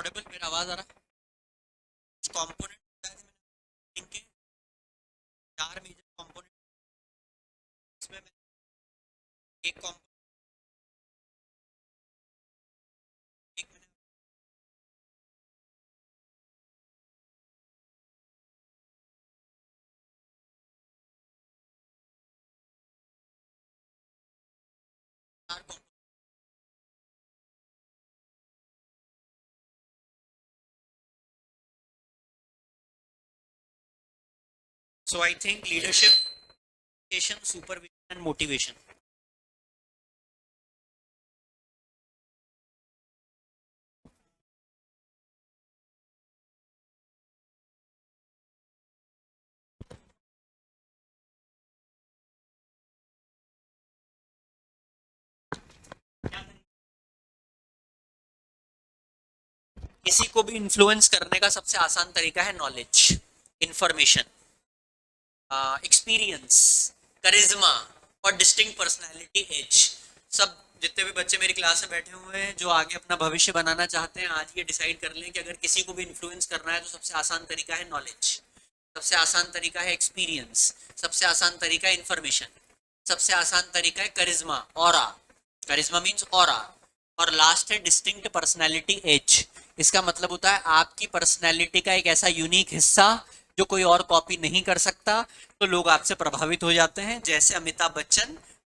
Audible? मेरा आवाज आ रहा है? कंपोनेंट बताए थे मैंने इनके 4 मेजर कंपोनेंट। इसमें मैं एक कंपोनेंट एक मैंने चार component. So I think leadership, supervision and motivation. किसी को भी इन्फ्लुएंस करने का सबसे आसान तरीका है नॉलेज, इंफॉर्मेशन, एक्सपीरियंस, करिश्मा और डिस्टिंक्ट पर्सनालिटी एज। सब जितने भी बच्चे मेरी क्लास में बैठे हुए हैं जो आगे अपना भविष्य बनाना चाहते हैं, आज ये डिसाइड कर लें कि अगर किसी को भी इन्फ्लुएंस करना है तो सबसे आसान तरीका है नॉलेज, सबसे आसान तरीका है एक्सपीरियंस, सबसे आसान तरीका है इंफॉर्मेशन, सबसे आसान तरीका है करिश्मा, ऑरा। करिश्मा मीन्स ऑरा। और लास्ट है डिस्टिंक्ट पर्सनैलिटी एज। इसका मतलब होता है आपकी पर्सनैलिटी का एक ऐसा यूनिक हिस्सा जो कोई और कॉपी नहीं कर सकता, तो लोग आपसे प्रभावित हो जाते हैं। जैसे अमिताभ बच्चन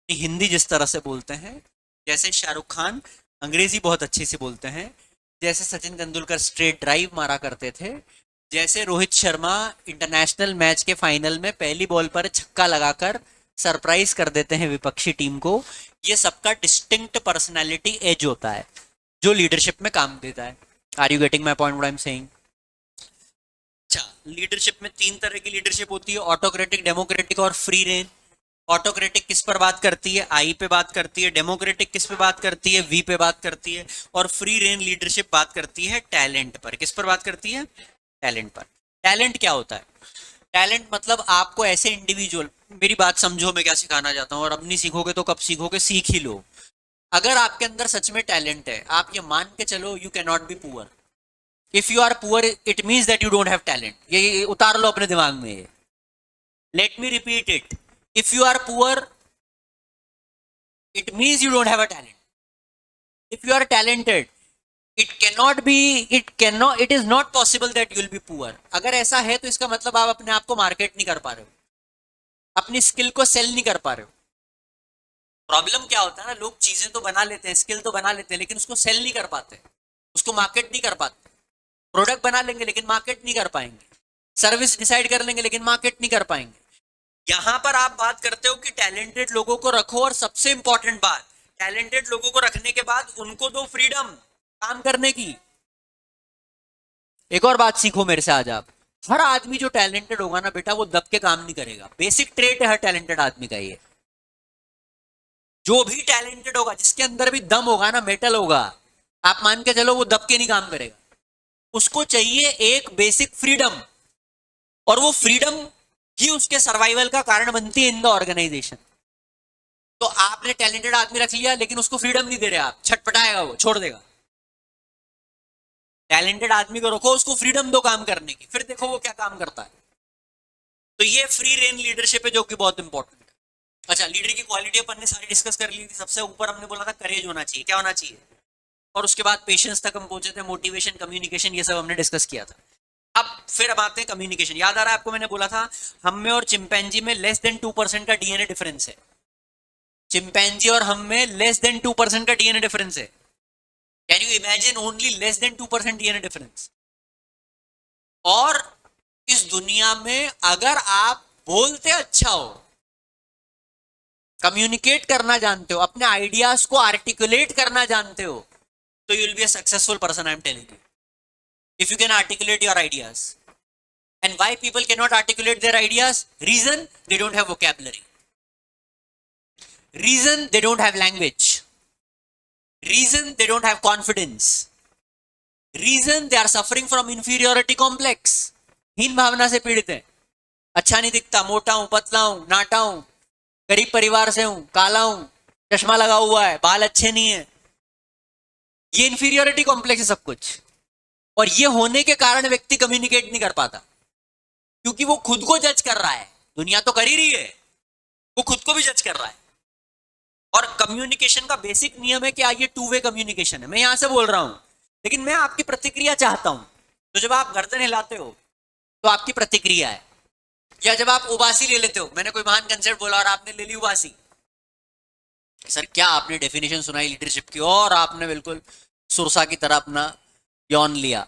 हिंदी जिस तरह से बोलते हैं, जैसे शाहरुख खान अंग्रेजी बहुत अच्छी से बोलते हैं, जैसे सचिन तेंदुलकर स्ट्रेट ड्राइव मारा करते थे, जैसे रोहित शर्मा इंटरनेशनल मैच के फाइनल में पहली बॉल पर छक्का लगाकर सरप्राइज कर देते हैं विपक्षी टीम को, ये सबका डिस्टिंक्ट पर्सनालिटी एज होता है जो लीडरशिप में काम देता है। Are you getting my point what I am saying? अच्छा, लीडरशिप में 3 तरह की लीडरशिप होती है, ऑटोक्रेटिक, डेमोक्रेटिक और फ्री रेन। ऑटोक्रेटिक किस पर बात करती है? आई पे बात करती है। डेमोक्रेटिक किस पे बात करती है? वी पे बात करती है। और फ्री रेन लीडरशिप बात करती है टैलेंट पर। किस पर बात करती है? टैलेंट पर। टैलेंट क्या होता है? टैलेंट मतलब आपको ऐसे इंडिविजुअल, मेरी बात समझो मैं क्या सिखाना चाहता हूँ, और अब नहीं सीखोगे तो कब सीखोगे? सीख ही लो। अगर आपके अंदर सच में टैलेंट है, आप ये मान के चलो you can not be poor. If you are poor it means that you don't have talent. ये उतार लो अपने दिमाग में। Let me repeat it, if you are poor it means you don't have a talent. If you are talented, it is not possible that you will be poor. अगर ऐसा है तो इसका मतलब आप अपने आप को मार्केट नहीं कर पा रहे हो, अपनी स्किल को सेल नहीं कर पा रहे हो। प्रॉब्लम क्या होता है ना, लोग चीजें तो बना लेते हैं, स्किल तो बना लेते हैं, लेकिन उसको सेल नहीं कर पाते, उसको मार्केट नहीं कर पाते। प्रोडक्ट बना लेंगे लेकिन मार्केट नहीं कर पाएंगे, सर्विस डिसाइड कर लेंगे लेकिन मार्केट नहीं कर पाएंगे। यहां पर आप बात करते हो कि टैलेंटेड लोगों को रखो, और सबसे इंपॉर्टेंट बात, टैलेंटेड लोगों को रखने के बाद उनको दो फ्रीडम काम करने की। एक और बात सीखो मेरे से आज आप, हर आदमी जो टैलेंटेड होगा ना बेटा, वो दब के काम नहीं करेगा। बेसिक ट्रेट है हर टैलेंटेड आदमी का ये। जो भी टैलेंटेड होगा, जिसके अंदर भी दम होगा ना, मेटल होगा, आप मान के चलो वो दब के नहीं काम करेगा। उसको चाहिए एक बेसिक फ्रीडम, और वो फ्रीडम ही उसके सर्वाइवल का कारण बनती है इन द ऑर्गेनाइजेशन। तो आपने टैलेंटेड आदमी रख लिया लेकिन उसको फ्रीडम नहीं दे रहे आप, छटपटाएगा, वो छोड़ देगा। टैलेंटेड आदमी को रखो, उसको फ्रीडम दो काम करने की, फिर देखो वो क्या काम करता है। तो ये फ्री रेन लीडरशिप है जो कि बहुत इंपॉर्टेंट है। अच्छा, लीडर की क्वालिटी अपन ने सारी डिस्कस कर ली थी। सबसे ऊपर हमने बोला था करेज होना चाहिए, क्या होना चाहिए, और उसके बाद पेशेंस तक हम पहुंचे थे, मोटिवेशन, कम्युनिकेशन, ये सब हमने डिस्कस किया था। अब आते हैं कम्युनिकेशन। याद आ रहा है आपको, मैंने बोला था हम में और चिंपैंजी में लेस देन 2% का डीएनए डिफरेंस है। चिंपैंजी और हम में लेस देन 2% का डीएनए डिफरेंस है। Can you imagine, only less than 2% DNA difference. और इस दुनिया में अगर आप बोलते अच्छा हो, कम्युनिकेट करना जानते हो, अपने आइडियाज को आर्टिकुलेट करना जानते हो, तो you will be a successful person. I am telling you, if you can articulate your ideas. And why people cannot articulate their ideas? Reason, they don't have vocabulary. Reason, they don't have language. Reason, they don't have confidence. Reason, they are suffering from inferiority complex. हीन भावना से पीड़ित है। अच्छा नहीं दिखता, मोटा हूं, पतला हूं, नाटा हूं, गरीब परिवार से हूं, काला हूं, चश्मा लगा हुआ है, बाल अच्छे नहीं है। ये इंफीरियोरिटी कॉम्प्लेक्स है सब कुछ। और ये होने के कारण व्यक्ति कम्युनिकेट नहीं कर पाता, क्योंकि वो खुद को जज कर रहा है। दुनिया तो कर ही रही है, वो खुद को भी जज कर रहा है। और कम्युनिकेशन का बेसिक नियम है कि ये टू वे कम्युनिकेशन है। मैं यहां से बोल रहा हूं, लेकिन मैं आपकी प्रतिक्रिया चाहता हूं। तो जब आप गर्दन हिलाते हो तो आपकी प्रतिक्रिया है, या जब आप उबासी ले लेते हो, मैंने कोई महान कंसेप्ट बोला और आपने ले ली उबासी, सर क्या आपने डेफिनेशन सुनाई लीडरशिप की और आपने बिल्कुल सुरसा की तरह अपना यौन लिया,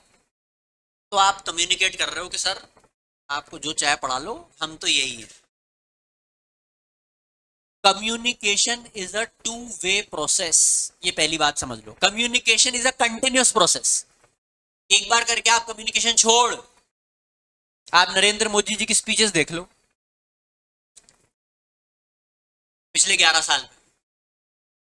तो आप कम्युनिकेट कर रहे हो कि सर आपको जो चाहे पढ़ा लो, हम तो यही है। Communication is a two way process, ये पहली बात समझ लो। Communication is a continuous process. एक बार करके आप कम्युनिकेशन छोड़, आप नरेंद्र मोदी जी की स्पीचेस देख लो पिछले 11 साल में,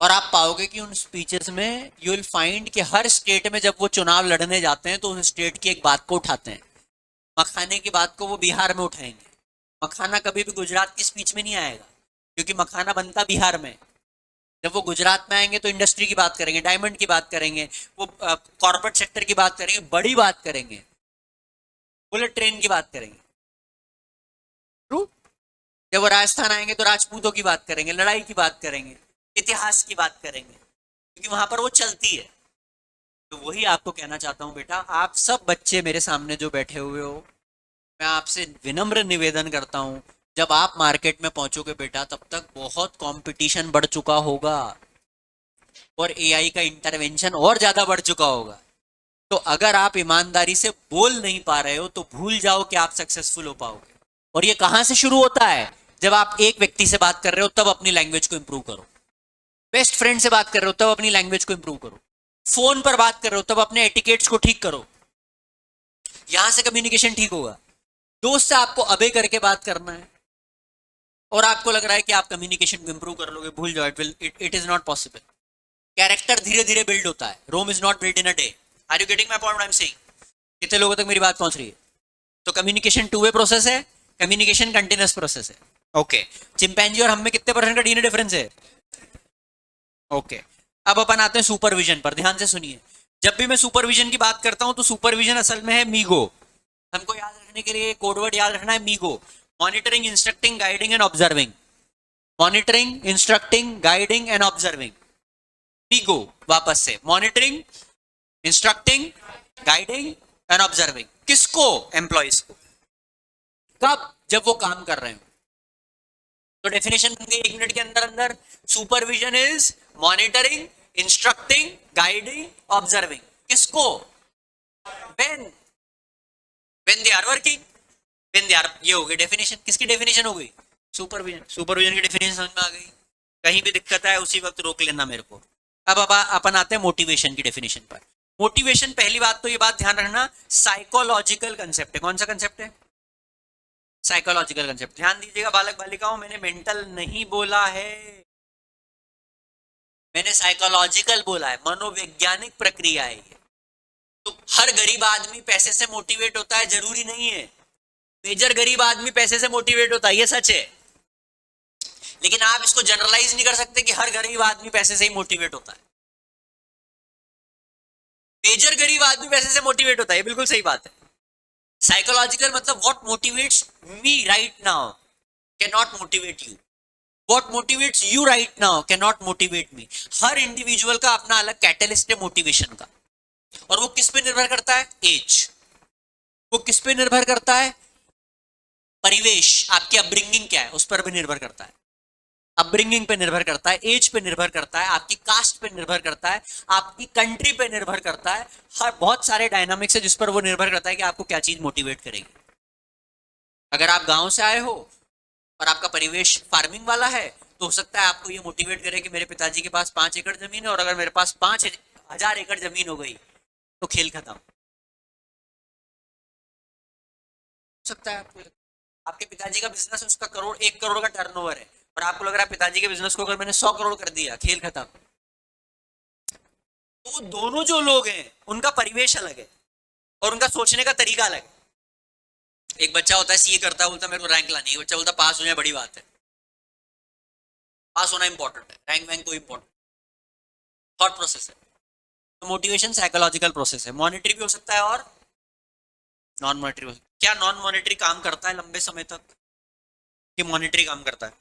और आप पाओगे कि उन स्पीचेस में यू विल फाइंड कि हर स्टेट में जब वो चुनाव लड़ने जाते हैं तो उस स्टेट की एक बात को उठाते हैं। मखाने की बात को वो बिहार में उठाएंगे। मखाना कभी भी गुजरात की स्पीच में नहीं आएगा, क्योंकि मखाना बनता बिहार में। जब वो गुजरात में आएंगे तो इंडस्ट्री की बात करेंगे, डायमंड की बात करेंगे, वो कॉर्पोरेट सेक्टर की बात करेंगे, बड़ी बात करेंगे, बुलेट ट्रेन की बात करेंगे। ट्रू। जब वो राजस्थान आएंगे तो राजपूतों की बात करेंगे, लड़ाई की बात करेंगे, इतिहास की बात करेंगे, क्योंकि वहां पर वो चलती है। तो वही आपको कहना चाहता हूं बेटा, आप सब बच्चे मेरे सामने जो बैठे हुए हो, मैं आपसे विनम्र निवेदन करता हूं, जब आप मार्केट में पहुंचोगे बेटा, तब तक बहुत कंपटीशन बढ़ चुका होगा और एआई का इंटरवेंशन और ज्यादा बढ़ चुका होगा। तो अगर आप ईमानदारी से बोल नहीं पा रहे हो तो भूल जाओ कि आप सक्सेसफुल हो पाओगे। और ये कहां से शुरू होता है? जब आप एक व्यक्ति से बात कर रहे हो तब अपनी लैंग्वेज को इंप्रूव करो। बेस्ट फ्रेंड से बात कर रहे हो तब अपनी लैंग्वेज को इंप्रूव करो। फोन पर बात कर रहे हो तब अपने एटिकेट्स को ठीक करो। यहां से कम्युनिकेशन ठीक होगा। दोस्त से आपको अबे करके बात करना है और आपको लग रहा है कि आप कम्युनिकेशन को इंप्रूव कर लोगे, भूल जाओ। It is not possible. Character धीरे धीरे बिल्ड होता है। Rome is not build in a day. Are you getting my point? I am saying कितने लोगों तक मेरी बात पहुंच रही है? तो कम्युनिकेशन टू वे प्रोसेस है, कम्युनिकेशन कंटिन्यूअस प्रोसेस है। ओके। चिंपैंजी और हम में कितने परसेंट का डीएनए डिफरेंस है? ओके। अब अपन आते हैं सुपरविजन पर। ध्यान से सुनिए, जब भी मैं सुपरविजन की बात करता हूं तो सुपरविजन असल में है मीगो। हमको याद रखने के लिए कोडवर्ड याद रखना है, MeeGo. Monitoring, instructing, guiding and observing. Monitoring, instructing, guiding and observing. MeeGo. वापस से, monitoring, instructing, guiding and observing. किसको? एम्प्लॉइज को। कब? जब वो काम कर रहे हो। तो डेफिनेशन बन गई 1 मिनट के अंदर अंदर। Supervision is monitoring, instructing, guiding, observing. किसको? When when they are working, when they are. ये हो गई डेफिनेशन। किसकी डेफिनेशन हो गई? सुपरविजन। सुपरविजन की डेफिनेशन समझ में आ गई? कहीं भी दिक्कत है उसी वक्त रोक लेना मेरे को। अब अपन आते हैं मोटिवेशन की डेफिनेशन पर। मोटिवेशन, पहली बात तो ये बात ध्यान रखना, साइकोलॉजिकल कंसेप्ट है। कौन सा कंसेप्ट है? Psychological concept. ध्यान दीजिएगा बालक बालिकाओं, मैंने मेंटल नहीं बोला है, मैंने साइकोलॉजिकल बोला है। मनोवैज्ञानिक प्रक्रिया है ये। तो हर गरीब आदमी पैसे से मोटिवेट होता है जरूरी नहीं है। मेजर गरीब आदमी पैसे से मोटिवेट होता है, ये सच है। लेकिन आप इसको जनरलाइज नहीं कर सकते कि हर गरीब आदमी पैसे से ही मोटिवेट होता है। मेजर गरीब आदमी पैसे से मोटिवेट होता है, बिल्कुल सही बात है। साइकोलॉजिकल मतलब what motivates me right now can not motivate you. What motivates you right now can not motivate me. Her individual का अपना अलग कैटलिस्ट है मोटिवेशन का। और वो किस पे निर्भर करता है? एज। वो किस पे निर्भर करता है? परिवेश। आपकी अपब्रिंगिंग क्या है उस पर भी निर्भर करता है। अपब्रिंगिंग पे निर्भर करता है, एज पे निर्भर करता है, आपकी कास्ट पे निर्भर करता है, आपकी कंट्री पे निर्भर करता है। हर बहुत सारे डायनामिक्स है जिस पर वो निर्भर करता है कि आपको क्या चीज मोटिवेट करेगी। अगर आप गांव से आए हो और आपका परिवेश फार्मिंग वाला है तो हो सकता है आपको ये मोटिवेट करे कि मेरे पिताजी के पास 5 एकड़ जमीन है और अगर मेरे पास 5,000 एकड़ जमीन हो गई तो खेल खत्म। हो सकता है आपके पिताजी का बिजनेस, उसका 1 करोड़ का टर्नओवर है और आपको लग रहा है पिताजी के बिजनेस को अगर मैंने 100 करोड़ कर दिया, खेल खत्म। तो दोनों जो लोग हैं उनका परिवेश अलग है और उनका सोचने का तरीका अलग है। एक बच्चा होता है सीए करता है, बोलता है मेरे को रैंक लानी है। बच्चा बोलता है पास हो जाए बड़ी बात है। पास होना इंपॉर्टेंट है, रैंक वैंक कोई इंपॉर्टेंट। थॉट प्रोसेस है। तो मोटिवेशन साइकोलॉजिकल प्रोसेस है, मॉनेटरी भी हो सकता है और नॉन मॉनेटरी हो सकता है। क्या नॉन मॉनेटरी काम करता है लंबे समय तक कि मॉनेटरी काम करता है?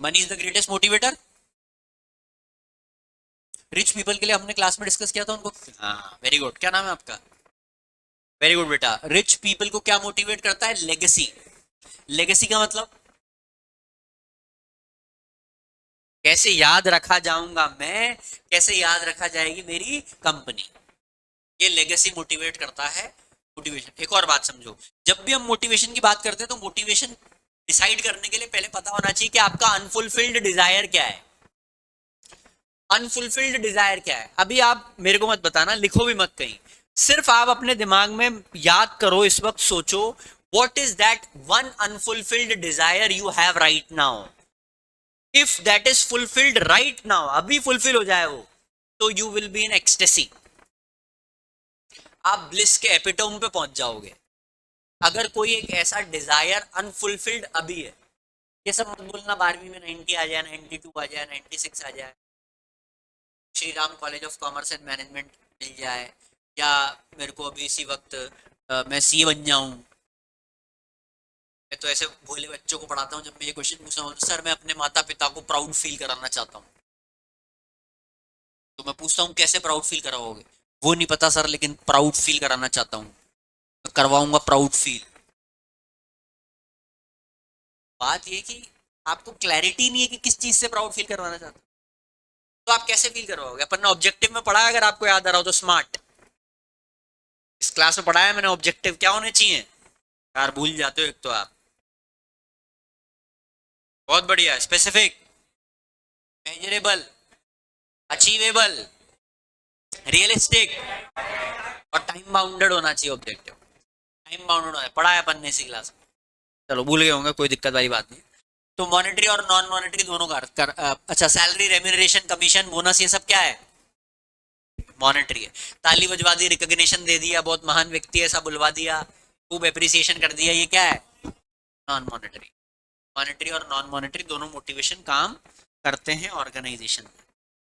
Money is the greatest motivator. Rich people के लिए हमने क्लास में डिस्कस किया था उनको। हाँ वेरी गुड, क्या नाम है आपका? वेरी गुड बेटा। रिच पीपल को क्या मोटिवेट करता है? लेगेसी। लेगेसी का मतलब कैसे याद रखा जाऊंगा मैं, कैसे याद रखा जाएगी मेरी कंपनी, ये लेगेसी मोटिवेट करता है। मोटिवेशन, एक और बात समझो, जब भी हम मोटिवेशन की बात करते हैं तो मोटिवेशन डिसाइड करने के लिए पहले पता होना चाहिए कि आपका अनफुलफिल्ड डिजायर क्या है। अनफुलफिल्ड डिजायर क्या है? अभी आप मेरे को मत बताना, लिखो भी मत कहीं, सिर्फ आप अपने दिमाग में याद करो, इस वक्त सोचो, what is that one unfulfilled Dzire you have right now. If that is fulfilled right now, अभी फुलफिल हो जाए वो, तो you will be in ecstasy, आप ब्लिस के एपिटोम पे पहुंच जाओगे। अगर कोई एक ऐसा डिजायर अनफुलफिल्ड अभी है, ये सब मत बोलना 12वीं में 90 आ जाए, 92 आ जाए, 96 आ जाए, Shri Ram College of Commerce and management मिल जाए, या मेरे को अभी इसी वक्त मैं सीए बन जाऊं। मैं तो ऐसे भोले बच्चों को पढ़ाता हूँ, जब मैं ये क्वेश्चन पूछता हूँ, सर मैं अपने माता पिता को प्राउड फील कराना चाहता हूँ, तो मैं पूछता हूँ कैसे प्राउड फील कराओगे? वो नहीं पता सर, लेकिन प्राउड फील कराना चाहता हूँ, करवाऊंगा प्राउड फील। बात ये कि आपको क्लैरिटी नहीं है कि किस चीज से प्राउड फील करवाना चाहते हो, तो आप कैसे फील करवाओगे? अपन ने ऑब्जेक्टिव में पढ़ा है, अगर आपको याद आ रहा हो तो, स्मार्ट, इस क्लास में पढ़ा है मैंने, ऑब्जेक्टिव क्या होने चाहिए? यार भूल जाते हो एक तो आप। बहुत बढ़िया। स्पेसिफिक, मेजरेबल, अचीवेबल, रियलिस्टिक और टाइम बाउंडेड होना चाहिए ऑब्जेक्टिव। टाइम बाउंडेड होना है, पढ़ा है अपन ने इसी क्लास में। चलो भूल गए होंगे, कोई दिक्कत वाली बात नहीं। तो मॉनेटरी और नॉन मॉनेटरी दोनों अच्छा, सैलरी, रेम्यूनरेशन, कमीशन, बोनस, ये सब क्या है? मॉनेटरी है। ताली बजवा दी, रिकॉग्निशन दे दिया, बहुत महान व्यक्ति है ऐसा बुलवा दिया, खूब एप्रिसिएशन कर दिया, ये क्या है? Non monetary. मॉनेटरी और नॉन मॉनेटरी दोनों मोटिवेशन काम करते हैं ऑर्गेनाइजेशन में।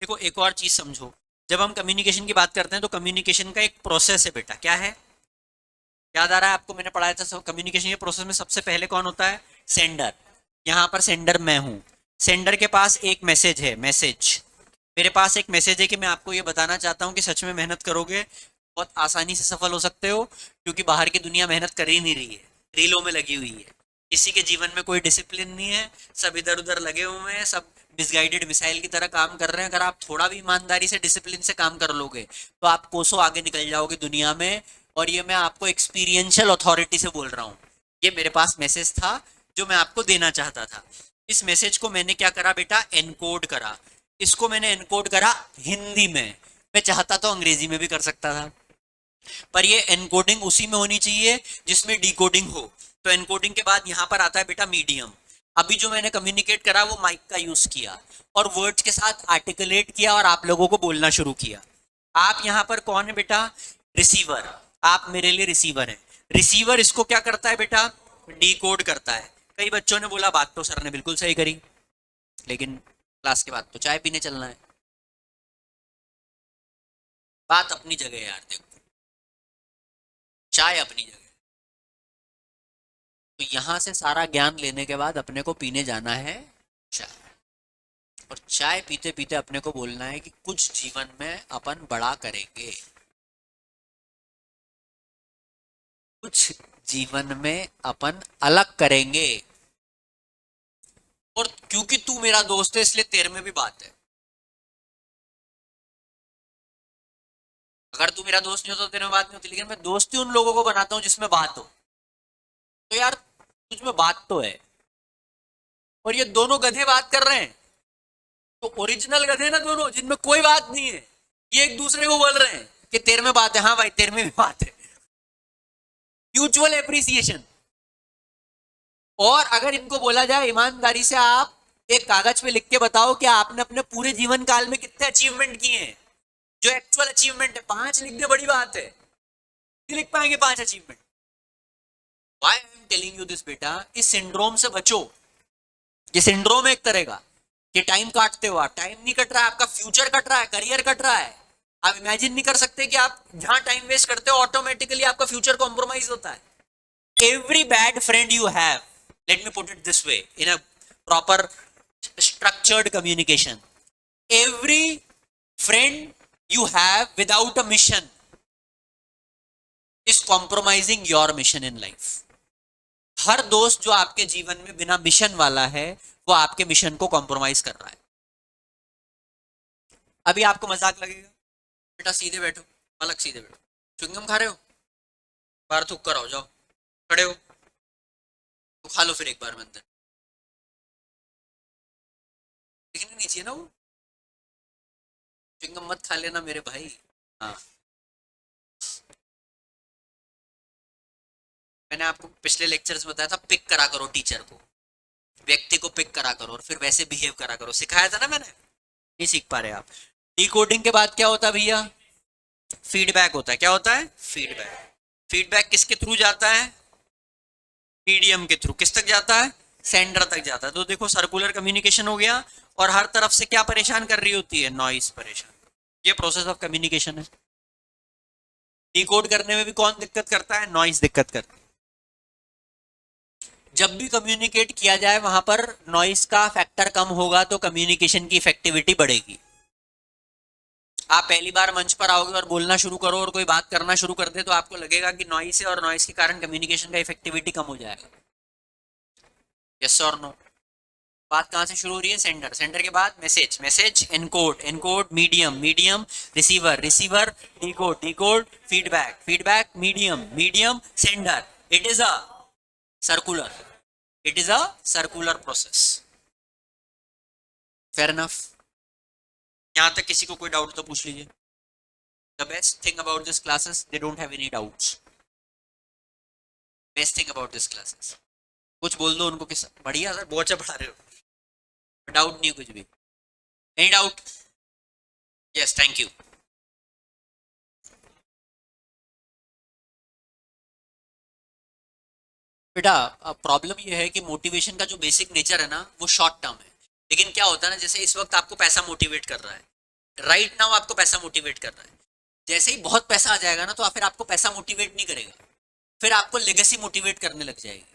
देखो एक और चीज समझो, जब हम कम्युनिकेशन की बात करते हैं तो कम्युनिकेशन का एक प्रोसेस है बेटा, क्या है? याद आ रहा है आपको, मैंने पढ़ाया था कम्युनिकेशन के प्रोसेस में सबसे पहले कौन होता है? सेंडर। यहाँ पर सेंडर मैं हूँ, सेंडर के पास एक मैसेज है, मैसेज, मेरे पास एक मैसेज है कि मैं आपको ये बताना चाहता हूँ कि सच में मेहनत करोगे बहुत आसानी से सफल हो सकते हो, क्योंकि बाहर की दुनिया मेहनत कर ही नहीं रही है, रीलों में लगी हुई है, किसी के जीवन में कोई डिसिप्लिन नहीं है, सब इधर उधर लगे हुए हैं, सब मिसगाइडेड मिसाइल की तरह काम कर रहे हैं। अगर आप थोड़ा भी ईमानदारी से, डिसिप्लिन से काम कर लोगे तो आप कोसों आगे निकल जाओगे दुनिया में। और ये मैं आपको एक्सपीरियंशियल अथॉरिटी से बोल रहा हूँ, ये मेरे पास मैसेज था जो मैं आपको देना चाहता था। इस मैसेज को मैंने क्या करा बेटा? एनकोड करा। इसको मैंने एनकोड करा हिंदी में, मैं चाहता तो अंग्रेजी में भी कर सकता था, पर ये एनकोडिंग उसी में होनी चाहिए जिसमें डिकोडिंग हो। तो एनकोडिंग के बाद यहाँ पर आता है बेटा मीडियम। अभी जो मैंने कम्युनिकेट करा वो माइक का यूज किया और वर्ड्स के साथ आर्टिकुलेट किया और आप लोगों को बोलना शुरू किया। आप यहाँ पर कौन है बेटा? रिसीवर। आप मेरे लिए रिसीवर है। रिसीवर इसको क्या करता है बेटा? डिकोड करता है। कई बच्चों ने बोला बात तो सर ने बिल्कुल सही करी, लेकिन क्लास के बाद तो चाय पीने चलना है। बात अपनी जगह है यार, देखो, चाय अपनी जगह। तो यहां से सारा ज्ञान लेने के बाद अपने को पीने जाना है चाय, और चाय पीते पीते अपने को बोलना है कि कुछ जीवन में अपन बड़ा करेंगे, कुछ जीवन में अपन अलग करेंगे। और क्योंकि तू मेरा दोस्त है इसलिए तेरे में भी बात है। अगर तू मेरा दोस्त नहीं होता तो तेरे में बात नहीं होती, लेकिन मैं दोस्ती उन लोगों को बनाता हूं जिसमें बात हो। तो यार तुझमें बात तो है, और ये दोनों गधे बात कर रहे हैं, तो ओरिजिनल गधे ना दोनों, जिनमें कोई बात नहीं है, ये एक दूसरे को बोल रहे हैं कि तेरे में बात है, हाँ भाई तेरे में भी बात है। Mutual appreciation. और अगर इनको बोला जाए ईमानदारी से, आप एक कागज पे लिख के बताओ कि आपने अपने पूरे जीवन काल में कितने अचीवमेंट किए हैं, जो एक्चुअल अचीवमेंट है, 5 लिख दे, बड़ी बात है, नहीं लिख पाएंगे 5 achievement. Why I am telling you this बेटा, इस सिंड्रोम से बचो। ये सिंड्रोम है एक तरह का, कि टाइम काटते हो आप, टाइम नहीं कट रहा है, आपका फ्यूचर कट रहा है, करियर कट रहा है। आप इमेजिन नहीं कर सकते कि आप जहां टाइम वेस्ट करते हो ऑटोमेटिकली आपका फ्यूचर कॉम्प्रोमाइज होता है। Every bad friend you have, let me put it this way in a proper structured communication, every friend you have without a mission is compromising your mission in life. हर दोस्त जो आपके जीवन में बिना mission वाला है वो आपके मिशन को कॉम्प्रोमाइज कर रहा है। अभी आपको मजाक लगेगा, बेटा सीधे बैठो, पलक सीधे बैठो, च्युइंगम खा रहे हो, बाहर थूक कर आओ, जाओ खड़े हो तो खा लो फिर एक बार में अंदर, दिखने नहीं चाहिए ना वो, च्युइंगम मत खा लेना मेरे भाई। हाँ, मैंने आपको पिछले लेक्चर्स में बताया था पिक करा करो टीचर को, व्यक्ति को पिक करा करो और फिर वैसे बिहेव करा करो, सिखाया था ना मैंने, नहीं सीख पा रहे आप। डिकोडिंग के बाद क्या होता है भैया, फीडबैक होता है। क्या होता है, फीडबैक। फीडबैक किसके थ्रू जाता है, मीडियम के थ्रू। किस तक जाता है, सेंडर तक जाता है। तो देखो सर्कुलर कम्युनिकेशन हो गया, और हर तरफ से क्या परेशान कर रही होती है, नॉइस परेशान। ये प्रोसेस ऑफ कम्युनिकेशन है। डिकोड करने में भी कौन दिक्कत करता है, नॉइस दिक्कत करता है। जब भी कम्युनिकेट किया जाए वहां पर नॉइस का फैक्टर कम होगा तो कम्युनिकेशन की इफेक्टिविटी बढ़ेगी। आप पहली बार मंच पर आओगे और बोलना शुरू करो और कोई बात करना शुरू कर दे तो आपको लगेगा कि नॉइस है और नॉइस के कारण कम्युनिकेशन का इफेक्टिविटी कम हो जाएगा। यस और नो। बात कहां से शुरू हो रही है, सेंडर, सेंडर के बाद message, message encode, encode medium, medium receiver, receiver decode, decode feedback, feedback medium, medium sender. It is a circular, it is a circular process. Fair enough. यहां तक किसी को कोई डाउट तो पूछ लीजिए। The best thing about this classes, they don't have any doubts. Best thing about this classes, कुछ बोल दो उनको कि बढ़िया सर बहुत अच्छा पढ़ा रहे हो, डाउट नहीं कुछ भी। Any doubt? Yes, thank you. बेटा प्रॉब्लम ये है कि मोटिवेशन का जो बेसिक नेचर है ना वो शॉर्ट टर्म है। लेकिन क्या होता है ना, जैसे इस वक्त आपको पैसा मोटिवेट कर रहा है, राइट नाउ आपको पैसा मोटिवेट कर रहा है। जैसे ही बहुत पैसा आ जाएगा ना तो फिर आपको पैसा मोटिवेट नहीं करेगा, फिर आपको लेगेसी मोटिवेट करने लग जाएगी।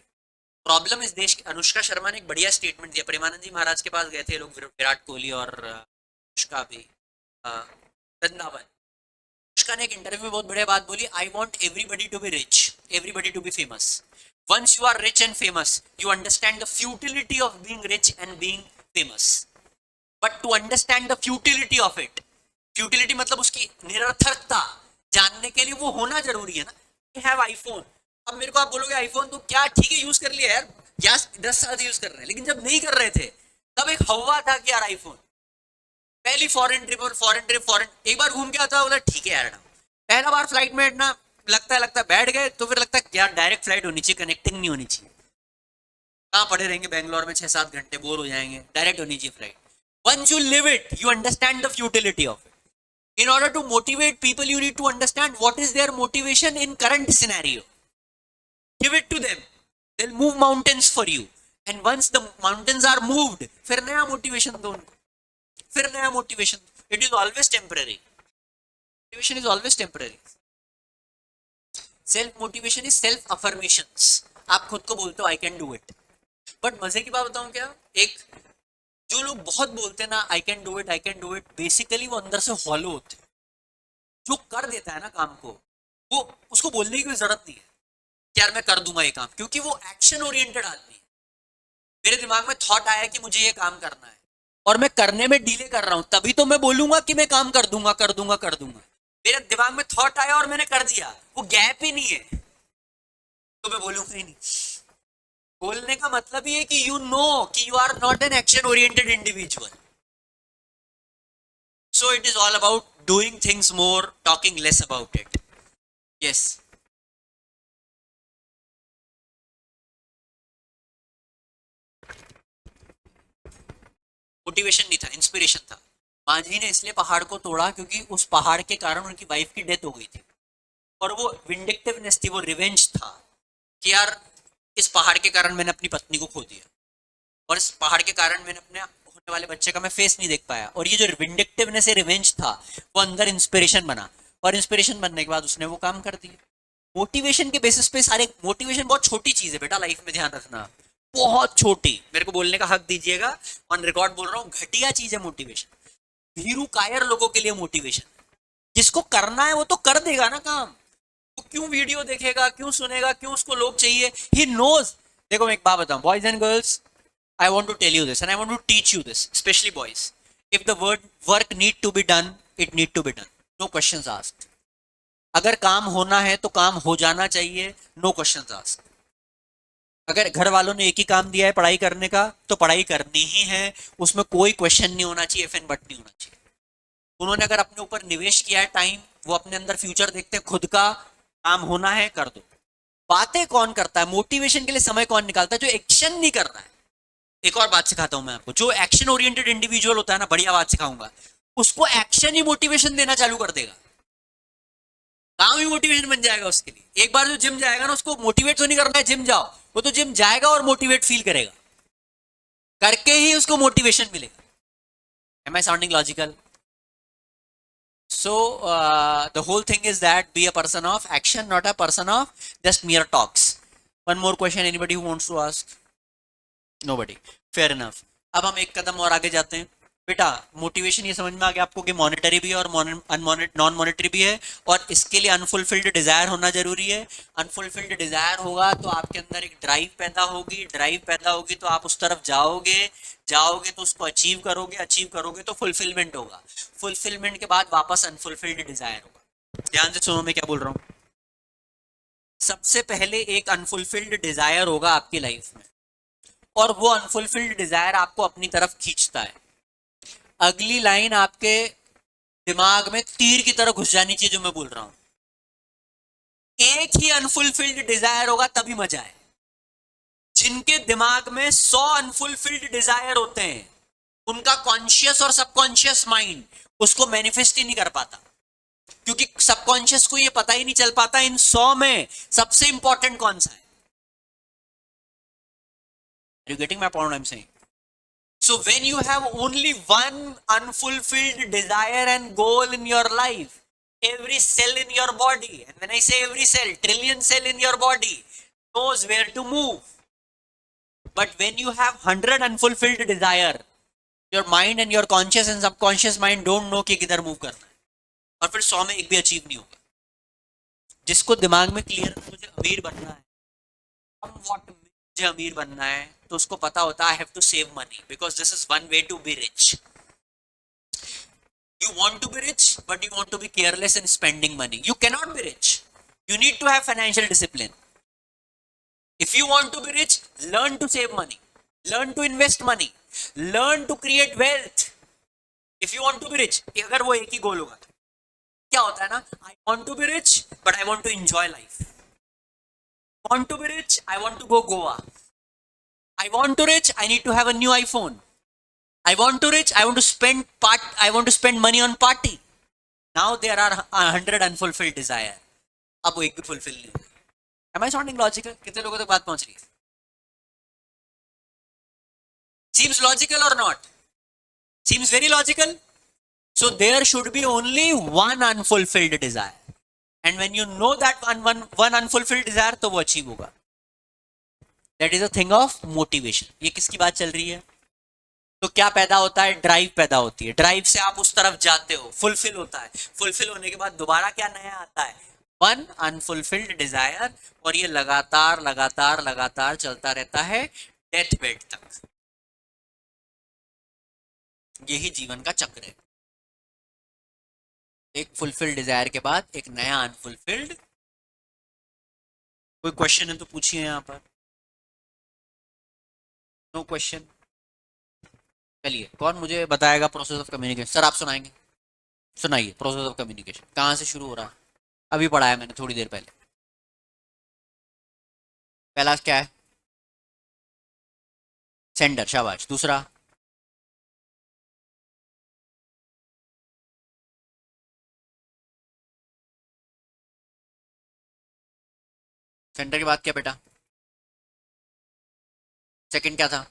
प्रॉब्लम इस देश की, अनुष्का शर्मा ने एक बढ़िया स्टेटमेंट दिया, प्रेमानंद जी महाराज के पास गए थे लोग, विराट कोहली और अनुष्का भी, वृंदावन। अनुष्का ने एक इंटरव्यू में बहुत बढ़िया बात बोली, I want everybody to be rich, everybody to be famous. Once you are rich and famous, you understand the futility of being rich and being famous. But to understand the futility of it, futility मतलब उसकी निरर्थकता जानने के लिए वो होना जरूरी है ना। You have iPhone, अब मेरे को आप बोलोगे आईफोन तो क्या ठीक है यूज कर लिया यार, या 10 साल से यूज कर रहे हैं, लेकिन जब नहीं कर रहे थे तब एक हवा था कि यार आईफोन। पहली फॉरेन ट्रिप, और फॉरेन ट्रिप, फॉरेन एक बार घूम के आता, बोला ठीक है यार, पहला बार फ्लाइट में ना लगता है बैठ गए तो फिर लगता है यार डायरेक्ट फ्लाइट होनी चाहिए, कनेक्टिंग नहीं होनी चाहिए, कहाँ पड़े रहेंगे बैंगलोर में 6-7 घंटे, बोर हो जाएंगे, डायरेक्ट होनी चाहिए flight. Once you live it you understand the futility of it. In order to motivate people you need to understand what is their motivation in current scenario, give it to them, they will move mountains for you, and once the mountains are moved फिर नया motivation दो उनको, फिर नया motivation. It is always temporary, motivation is always temporary. Self motivation is self affirmations, आप खुद को बोलते हो I can do it. But मजे की बात बताऊं क्या, एक जो लोग बहुत बोलते हैं ना I can do it, I can do it, basically वो अंदर से हॉलो होते हैं। जो कर देता है ना काम को, वो उसको बोलने की कोई जरूरत नहीं है कि यार मैं कर दूंगा ये काम, क्योंकि वो एक्शन ओरिएंटेड आदमी है। मेरे दिमाग में थॉट आया कि मुझे ये काम करना है और मैं करने में डिले कर रहा हूं, तभी तो मैं बोलूंगा कि मैं काम कर दूंगा कर दूंगा कर दूंगा। मेरे दिमाग में थॉट आया और मैंने कर दिया, वो गैप ही नहीं है, तो मैं बोलूंगा ही नहीं। बोलने का मतलब ये है कि यू नो कि you are not an action oriented individual, so it is all about doing things more, talking less about it. Yes, motivation नहीं था, इंस्पिरेशन था। मांझी ने इसलिए पहाड़ को तोड़ा क्योंकि उस पहाड़ के कारण उनकी वाइफ की डेथ हो गई थी, और वो विंडिक्टिवनेस थी, वो रिवेंज था कि यार इस पहाड़ के कारण मैंने अपनी पत्नी को खो दिया, और इस पहाड़ के कारण मैंने अपने वाले बच्चे का मैं फेस नहीं देख पाया, और ये जो विंडिक्टिवनेस है, रिवेंज था, वो अंदर इंस्पिरेशन बना, और इंस्पिरेशन बनने के बाद उसने वो काम कर दिया। मोटिवेशन के बेसिस पे सारे, मोटिवेशन बहुत छोटी चीज है बेटा लाइफ में, ध्यान रखना, बहुत छोटी, मेरे को बोलने का हक दीजिएगा, ऑन रिकॉर्ड बोल रहा हूँ, घटिया चीज है मोटिवेशन। भीरू कायर लोगों के लिए मोटिवेशन, जिसको करना है वो तो कर देगा ना काम, वो क्यों वीडियो देखेगा, क्यों सुनेगा, क्यों उसको लोग चाहिए, ही नोज। देखो मैं एक बात बताऊं, boys and girls, I want to tell you this and I want to teach you this, especially boys. If the word work need to be done, it need to be done. No questions asked. अगर काम होना है तो काम हो जाना चाहिए, no questions asked. अगर घर वालों ने एक ही काम दिया है पढ़ाई करने का, तो पढ़ाई करनी ही है, उसमें कोई क्वेश्चन नहीं होना चाहिए, एफ एन बट नहीं होना चाहिए। उन्होंने अगर अपने ऊपर निवेश किया है टाइम, वो अपने अंदर फ्यूचर देखते हैं, खुद का काम होना है कर दो। बातें कौन करता है, मोटिवेशन के लिए समय कौन निकालता है, जो एक्शन नहीं कर रहा है। एक और बात सिखाता हूं मैं आपको, जो एक्शन ओरिएंटेड इंडिविजुअल होता है ना, बढ़िया बात सिखाऊंगा, उसको एक्शन ही मोटिवेशन देना चालू कर देगा, काम ही मोटिवेशन बन जाएगा उसके लिए। एक बार जो जिम जाएगा ना, उसको मोटिवेट तो नहीं करना है जिम जाओ, वो तो जिम जाएगा और मोटिवेट फील करेगा, करके ही उसको मोटिवेशन मिलेगा। Am I sounding logical? So the whole thing is that be a person of action, not a person of just mere talks. One more question, anybody who wants to ask? Nobody. Fair enough. अब हम एक कदम और आगे जाते हैं। बेटा motivation ये समझ में आ गया आपको कि मॉनेटरी भी है और नॉन मॉनेटरी भी है, और इसके लिए अनफुलफिल्ड डिजायर होना जरूरी है। अनफुलफिल्ड डिजायर होगा तो आपके अंदर एक ड्राइव पैदा होगी, ड्राइव पैदा होगी तो आप उस तरफ जाओगे, जाओगे तो उसको अचीव करोगे, अचीव करोगे तो फुलफिलमेंट होगा, फुलफिलमेंट के बाद वापस अनफुलफिल्ड डिजायर होगा। ध्यान से सुनो मैं क्या बोल रहा हूँ। सबसे पहले एक अनफुलफिल्ड डिजायर होगा आपकी लाइफ में, और वो अनफुलफिल्ड डिजायर आपको अपनी तरफ खींचता है। अगली लाइन आपके दिमाग में तीर की तरह घुस जानी चाहिए जो मैं बोल रहा हूं। एक ही अनफुलफिल्ड डिजायर होगा तभी मजा है। जिनके दिमाग में 100 अनफुलफिल्ड डिजायर होते हैं, उनका कॉन्शियस और सबकॉन्शियस माइंड उसको मैनिफेस्ट ही नहीं कर पाता, क्योंकि सबकॉन्शियस को ये पता ही नहीं चल पाता इन 100 में सबसे इंपॉर्टेंट कौन सा है। Are you getting my point I'm saying? So when you have only one unfulfilled desire and goal in your life, every cell in your body, and when I say every cell, trillion cell in your body knows where to move. But when you have 100 unfulfilled desire, your mind and your conscious and subconscious mind don't know कि किधर move करना है, और फिर 100 में एक भी achieve नहीं होगा। जिसको दिमाग में क्लियर है मुझे अमीर बनना है, मुझे अमीर बनना है, तो उसको पता होता है I have to save money, because this is one way to be rich. You want to be rich, but you want to be careless in spending money. You cannot be rich. You need to have financial discipline. If you want to be rich, learn to save money, learn to invest money, learn to create wealth. If you want to be rich, अगर वो एक ही गोल होगा, क्या होता है ना, I want to be rich, but I want to enjoy life. Want to be rich, I want to go Goa. I want to rich, I need to have a new iPhone. I want to rich, I want to spend money on party. Now there are 100 unfulfilled desire. अब वो एक भी fulfil नहीं हुआ। Am I sounding logical? कितने लोगों तक बात पहुंच रही है? Seems logical or not? Seems very logical. So there should be only one unfulfilled desire. And when you know that one unfulfilled desire, तो वो achieve होगा. That is a thing of motivation. ये किसकी बात चल रही है? तो क्या पैदा होता है, ड्राइव पैदा होती है, ड्राइव से आप उस तरफ जाते हो, फुलफिल होता है, फुलफिल होने के बाद दोबारा क्या नया आता है, वन अनफुलफिल्ड डिजायर, और ये लगातार लगातार लगातार चलता रहता है डेथ बेड तक। यही जीवन का चक्र है, एक फुलफिल्ड डिजायर के बाद एक नया अनफुलफिल्ड। कोई क्वेश्चन है तो पूछिए यहां पर। No question? चलिए, कौन मुझे बताएगा प्रोसेस ऑफ कम्युनिकेशन? सर आप सुनाएंगे, सुनाइए प्रोसेस ऑफ कम्युनिकेशन कहाँ से शुरू हो रहा है। अभी पढ़ाया मैंने थोड़ी देर पहले। पहला क्या है? सेंडर, शाबाश। दूसरा? सेंटर के बाद क्या बेटा? सेकंड क्या था?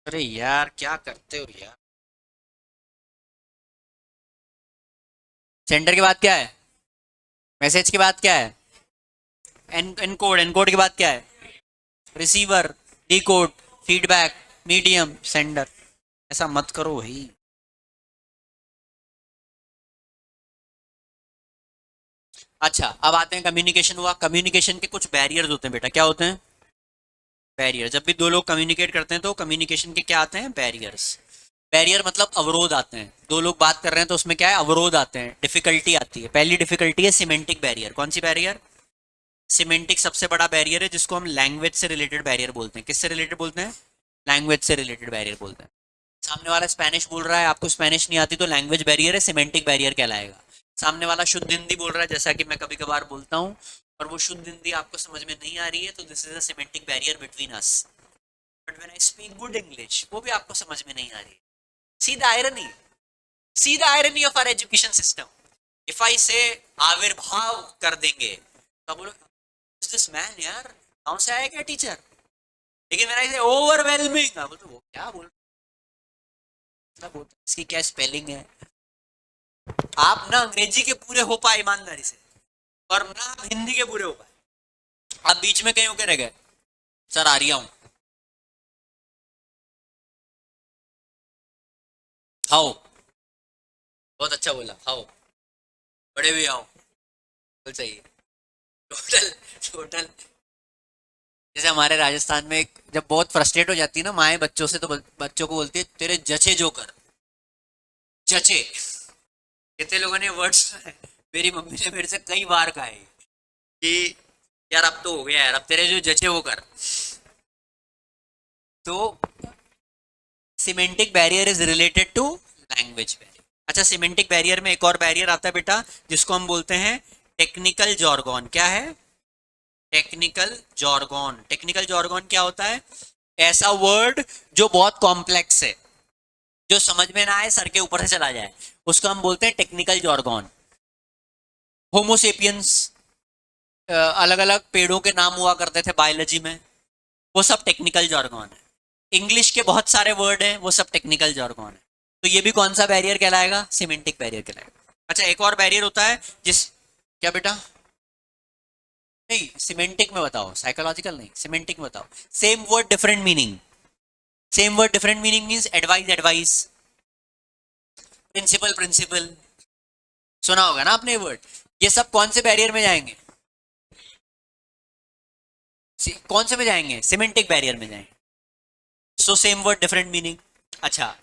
अरे यार क्या करते हो यार। सेंटर के बाद क्या है? मैसेज के बाद क्या है? एनकोड। एनकोड के बाद क्या है? Receiver. Decode. Feedback. Medium. Sender. ऐसा मत करो भाई। अच्छा अब आते हैं कम्युनिकेशन हुआ। कम्युनिकेशन के कुछ बैरियर्स होते हैं बेटा, क्या होते हैं? बैरियर। जब भी दो लोग कम्युनिकेट करते हैं तो कम्युनिकेशन के क्या आते हैं? बैरियर्स। बैरियर मतलब अवरोध आते हैं। दो लोग बात कर रहे हैं तो उसमें क्या है? अवरोध आते हैं, डिफिकल्टी आती है। पहली डिफिकल्टी है सिमेंटिक बैरियर। कौन सी बैरियर? सिमेंटिक सबसे बड़ा बैरियर है, जिसको हम लैंग्वेज से रिलेटेड बैरियर बोलते हैं। किससे रिलेटेड बोलते हैं? लैंग्वेज से रिलेटेड बैरियर बोलते हैं। सामने वाला स्पेनिश बोल रहा है, आपको स्पेनिश नहीं आती, तो लैंग्वेज बैरियर है, सिमेंटिक बैरियर कहलाएगा। सामने वाला शुद्ध हिंदी बोल रहा है, जैसा कि मैं कभी कभार बोलता हूँ, और वो शुद्ध हिंदी आपको समझ में नहीं आ रही है, तो this is a semantic barrier between us. But when I speak good English, वो भी आपको समझ में नहीं आ रही है। See the irony. See the irony of our education system. If I say आविर्भाव कर देंगे, तो बोलो दिस मैन यार गाँव से आया क्या टीचर? लेकिन मैंने इसे ओवरवेलमिंग बोलते, वो क्या बोल रहा है, इसकी क्या स्पेलिंग है? आप ना अंग्रेजी के पूरे हो पाए ईमानदारी से, और ना आप हिंदी के पूरे हो पाए। आप बीच में कहीं होके रह गए। सर आ रही हूँ। हाउ। बहुत अच्छा बोला, हाउ। बड़े भी आओ। बिल्कुल सही है। टोटल। टोटल। जैसे हमारे राजस्थान में जब बहुत फ्रस्ट्रेट हो जाती है ना माएँ बच्चों से, तो बच्चों को बोलती है तेरे जचे जो कर। जचे। कितने लोगों ने वर्ड्स मेरी मम्मी ने मेरे से कई बार कहा है कि यार अब तो हो गया यार, अब तेरे जो जचे वो कर। तो semantic barrier is related to language barrier. अच्छा, सिमेंटिक बैरियर में एक और बैरियर आता है बेटा, जिसको हम बोलते हैं टेक्निकल जॉर्गोन। क्या है? टेक्निकल जॉर्गोन। टेक्निकल जॉर्गोन क्या होता है? ऐसा वर्ड जो बहुत कॉम्प्लेक्स है, जो समझ में ना आए, सर के ऊपर से चला जाए, उसको हम बोलते हैं टेक्निकल जॉर्गोन। होमोसेपियंस, अलग अलग पेड़ों के नाम हुआ करते थे बायोलॉजी में, वो सब टेक्निकल जॉर्गोन है। इंग्लिश के बहुत सारे वर्ड हैं, वो सब टेक्निकल जॉर्गोन है। तो ये भी कौन सा बैरियर कहलाएगा? सिमेंटिक बैरियर कहलाएगा। अच्छा, एक और बैरियर होता है जिस, क्या बेटा? नहीं, सिमेंटिक में बताओ, साइकोलॉजिकल नहीं, सिमेंटिक में बताओ। Same word different meaning. Same word different meaning means advice advice, principal principle. सुना होगा ना आपने ये वर्ड। ये सब कौन से बैरियर में जाएंगे? कौन से में जाएंगे? सिमेंटिक बैरियर में जाएंगे। So same word different meaning. अच्छा,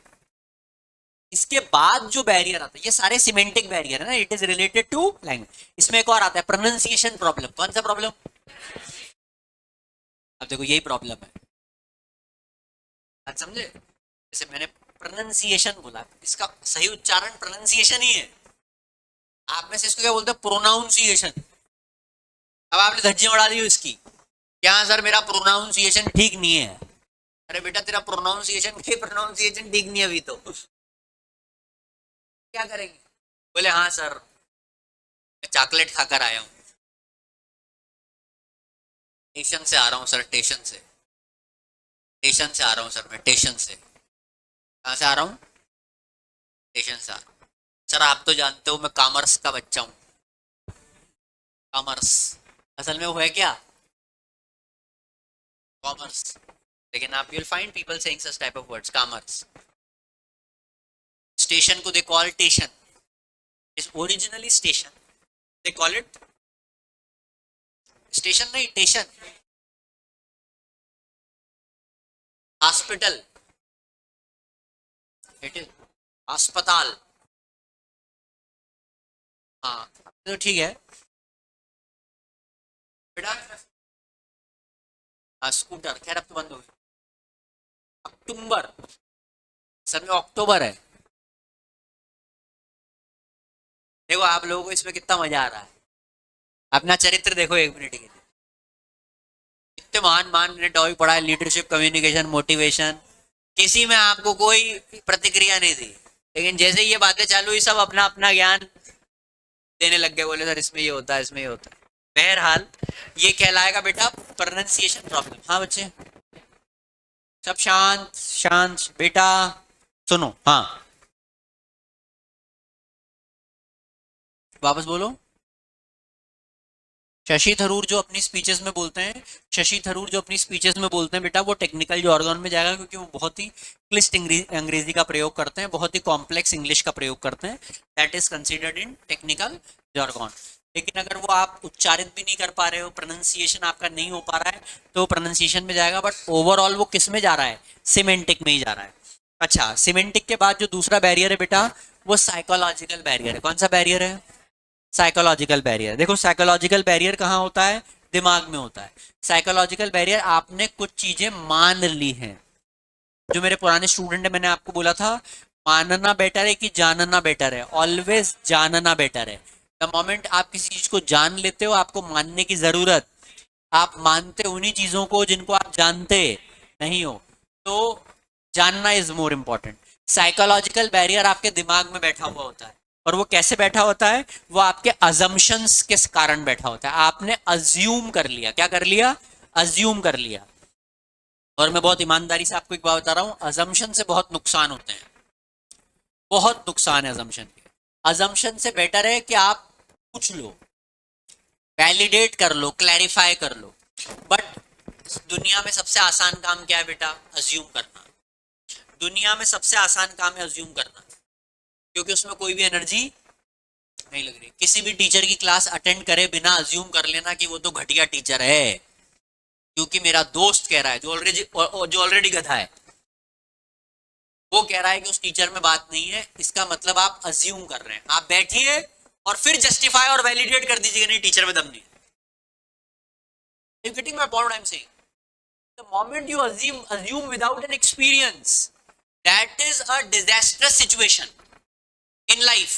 इसके बाद जो बैरियर आता है, ये सारे सिमेंटिक बैरियर है ना, it is related to language. इसमें एक और आता है प्रोनाउंसिएशन प्रॉब्लम। कौन सा प्रॉब्लम? अब देखो यही प्रॉब्लम है। आज समझे? जैसे मैंने प्रोनाउंसिएशन बोला, इसका सही उच्चारण प्रोनाउंसिएशन ही है। आप में से इसको क्या बोलते हैं? प्रोनाउंसिएशन। अब आपने धज्जियां उड़ा दी इसकी, क्या सर मेरा प्रोनाउंसिएशन ठीक नहीं है। अरे बेटा तेरा प्रोनाउंसिएशन ठीक नहीं है अभी तो, क्या करेंगे? बोले हाँ सर, मैं चॉकलेट खाकर आया हूँ। स्टेशन से आ रहा हूँ सर, स्टेशन से। स्टेशन से आ रहा हूँ सर, मैं स्टेशन से। कहाँ से आ रहा हूँ? स्टेशन से आ रहा हूँ। सर आप तो जानते हो मैं कॉमर्स का बच्चा हूँ। कॉमर्स। असल में वो है क्या? कॉमर्स। लेकिन आप will find people saying such type of words, commerce. Station को they call station, is originally station, they call it station, नहीं स्टेशन। हॉस्पिटल, इट इज अस्पताल। हाँ तो ठीक है बेटा। हाँ, स्कूटर खैर अब तो बंद हो गई। अक्टूबर। सर में अक्टूबर है। देखो आप लोगों को इसमें कितना मजा आ रहा है। अपना चरित्र देखो एक मिनट के लिए। इतने महान महान ने टॉपिक पढ़ा है, लीडरशिप, कम्युनिकेशन, मोटिवेशन, किसी में आपको कोई प्रतिक्रिया नहीं दी। लेकिन जैसे ही ये बातें चालू हुई, सब अपना अपना ज्ञान देने लग गए, बोले सर इसमें ये होता है, इसमें ये होता है। बहरहाल, ये कहलाएगा बेटा प्रोनाउंसिएशन प्रॉब्लम। हाँ बच्चे, सब शांत शांत बेटा, सुनो। हाँ, वापस बोलो। शशि थरूर जो अपनी स्पीचेस में बोलते हैं, शशि थरूर जो अपनी स्पीचेस में बोलते हैं बेटा, वो टेक्निकल जॉर्गन में जाएगा, क्योंकि वो बहुत ही क्लिष्ट अंग्रेजी का प्रयोग करते हैं, बहुत ही कॉम्प्लेक्स इंग्लिश का प्रयोग करते हैं। That is considered in technical jargon. लेकिन अगर वो आप उच्चारित भी नहीं कर पा रहे हो, प्रोनाउंसिएशन आपका नहीं हो पा रहा है, तो प्रोनाउंसिएशन में जाएगा, बट ओवरऑल वो किस में जा रहा है? सिमेंटिक में ही जा रहा है। अच्छा, सिमेंटिक के बाद जो दूसरा बैरियर है बेटा, वो साइकोलॉजिकल बैरियर है। कौन सा बैरियर है? Psychological barrier. देखो, साइकोलॉजिकल बैरियर कहाँ होता है? दिमाग में होता है। साइकोलॉजिकल बैरियर, आपने कुछ चीजें मान ली हैं। जो मेरे पुराने स्टूडेंट है, मैंने आपको बोला था, मानना बेटर है कि जानना बेटर है? ऑलवेज जानना बेटर है। द मोमेंट आप किसी चीज को जान लेते हो, आपको मानने की जरूरत, आप मानते उन्हीं चीजों को जिनको आप जानते नहीं हो, तो जानना is more important. Psychological barrier आपके दिमाग में बैठा हुआ होता है, और वो कैसे बैठा होता है? वो आपके अजम्पशंस के कारण बैठा होता है। आपने अज्यूम कर लिया। क्या कर लिया? अज्यूम कर लिया। और मैं बहुत ईमानदारी से आपको एक बात बता रहा हूं, अजम्पशन से बहुत नुकसान होते हैं, बहुत नुकसान है अजम्पशन के। अजम्पशन से बेटर है कि आप पूछ लो, वैलिडेट कर लो, क्लैरिफाई कर लो। बट दुनिया में सबसे आसान काम क्या है बेटा? अज्यूम करना। दुनिया में सबसे आसान काम है अज्यूम करना, क्योंकि उसमें कोई भी एनर्जी नहीं लग रही। किसी भी टीचर की क्लास अटेंड करे बिना अज्यूम कर लेना कि वो तो घटिया टीचर है, क्योंकि मेरा दोस्त कह रहा है, जो ऑलरेडी गधा है, वो कह रहा है कि उस टीचर में बात नहीं है, इसका मतलब आप अज्यूम कर रहे हैं। आप बैठिए और फिर जस्टिफाई और वैलिडेट कर दीजिएगा, नहीं टीचर में दम नहीं। You getting my point? I am saying the moment you assume without an experience, that is a disastrous situation in life.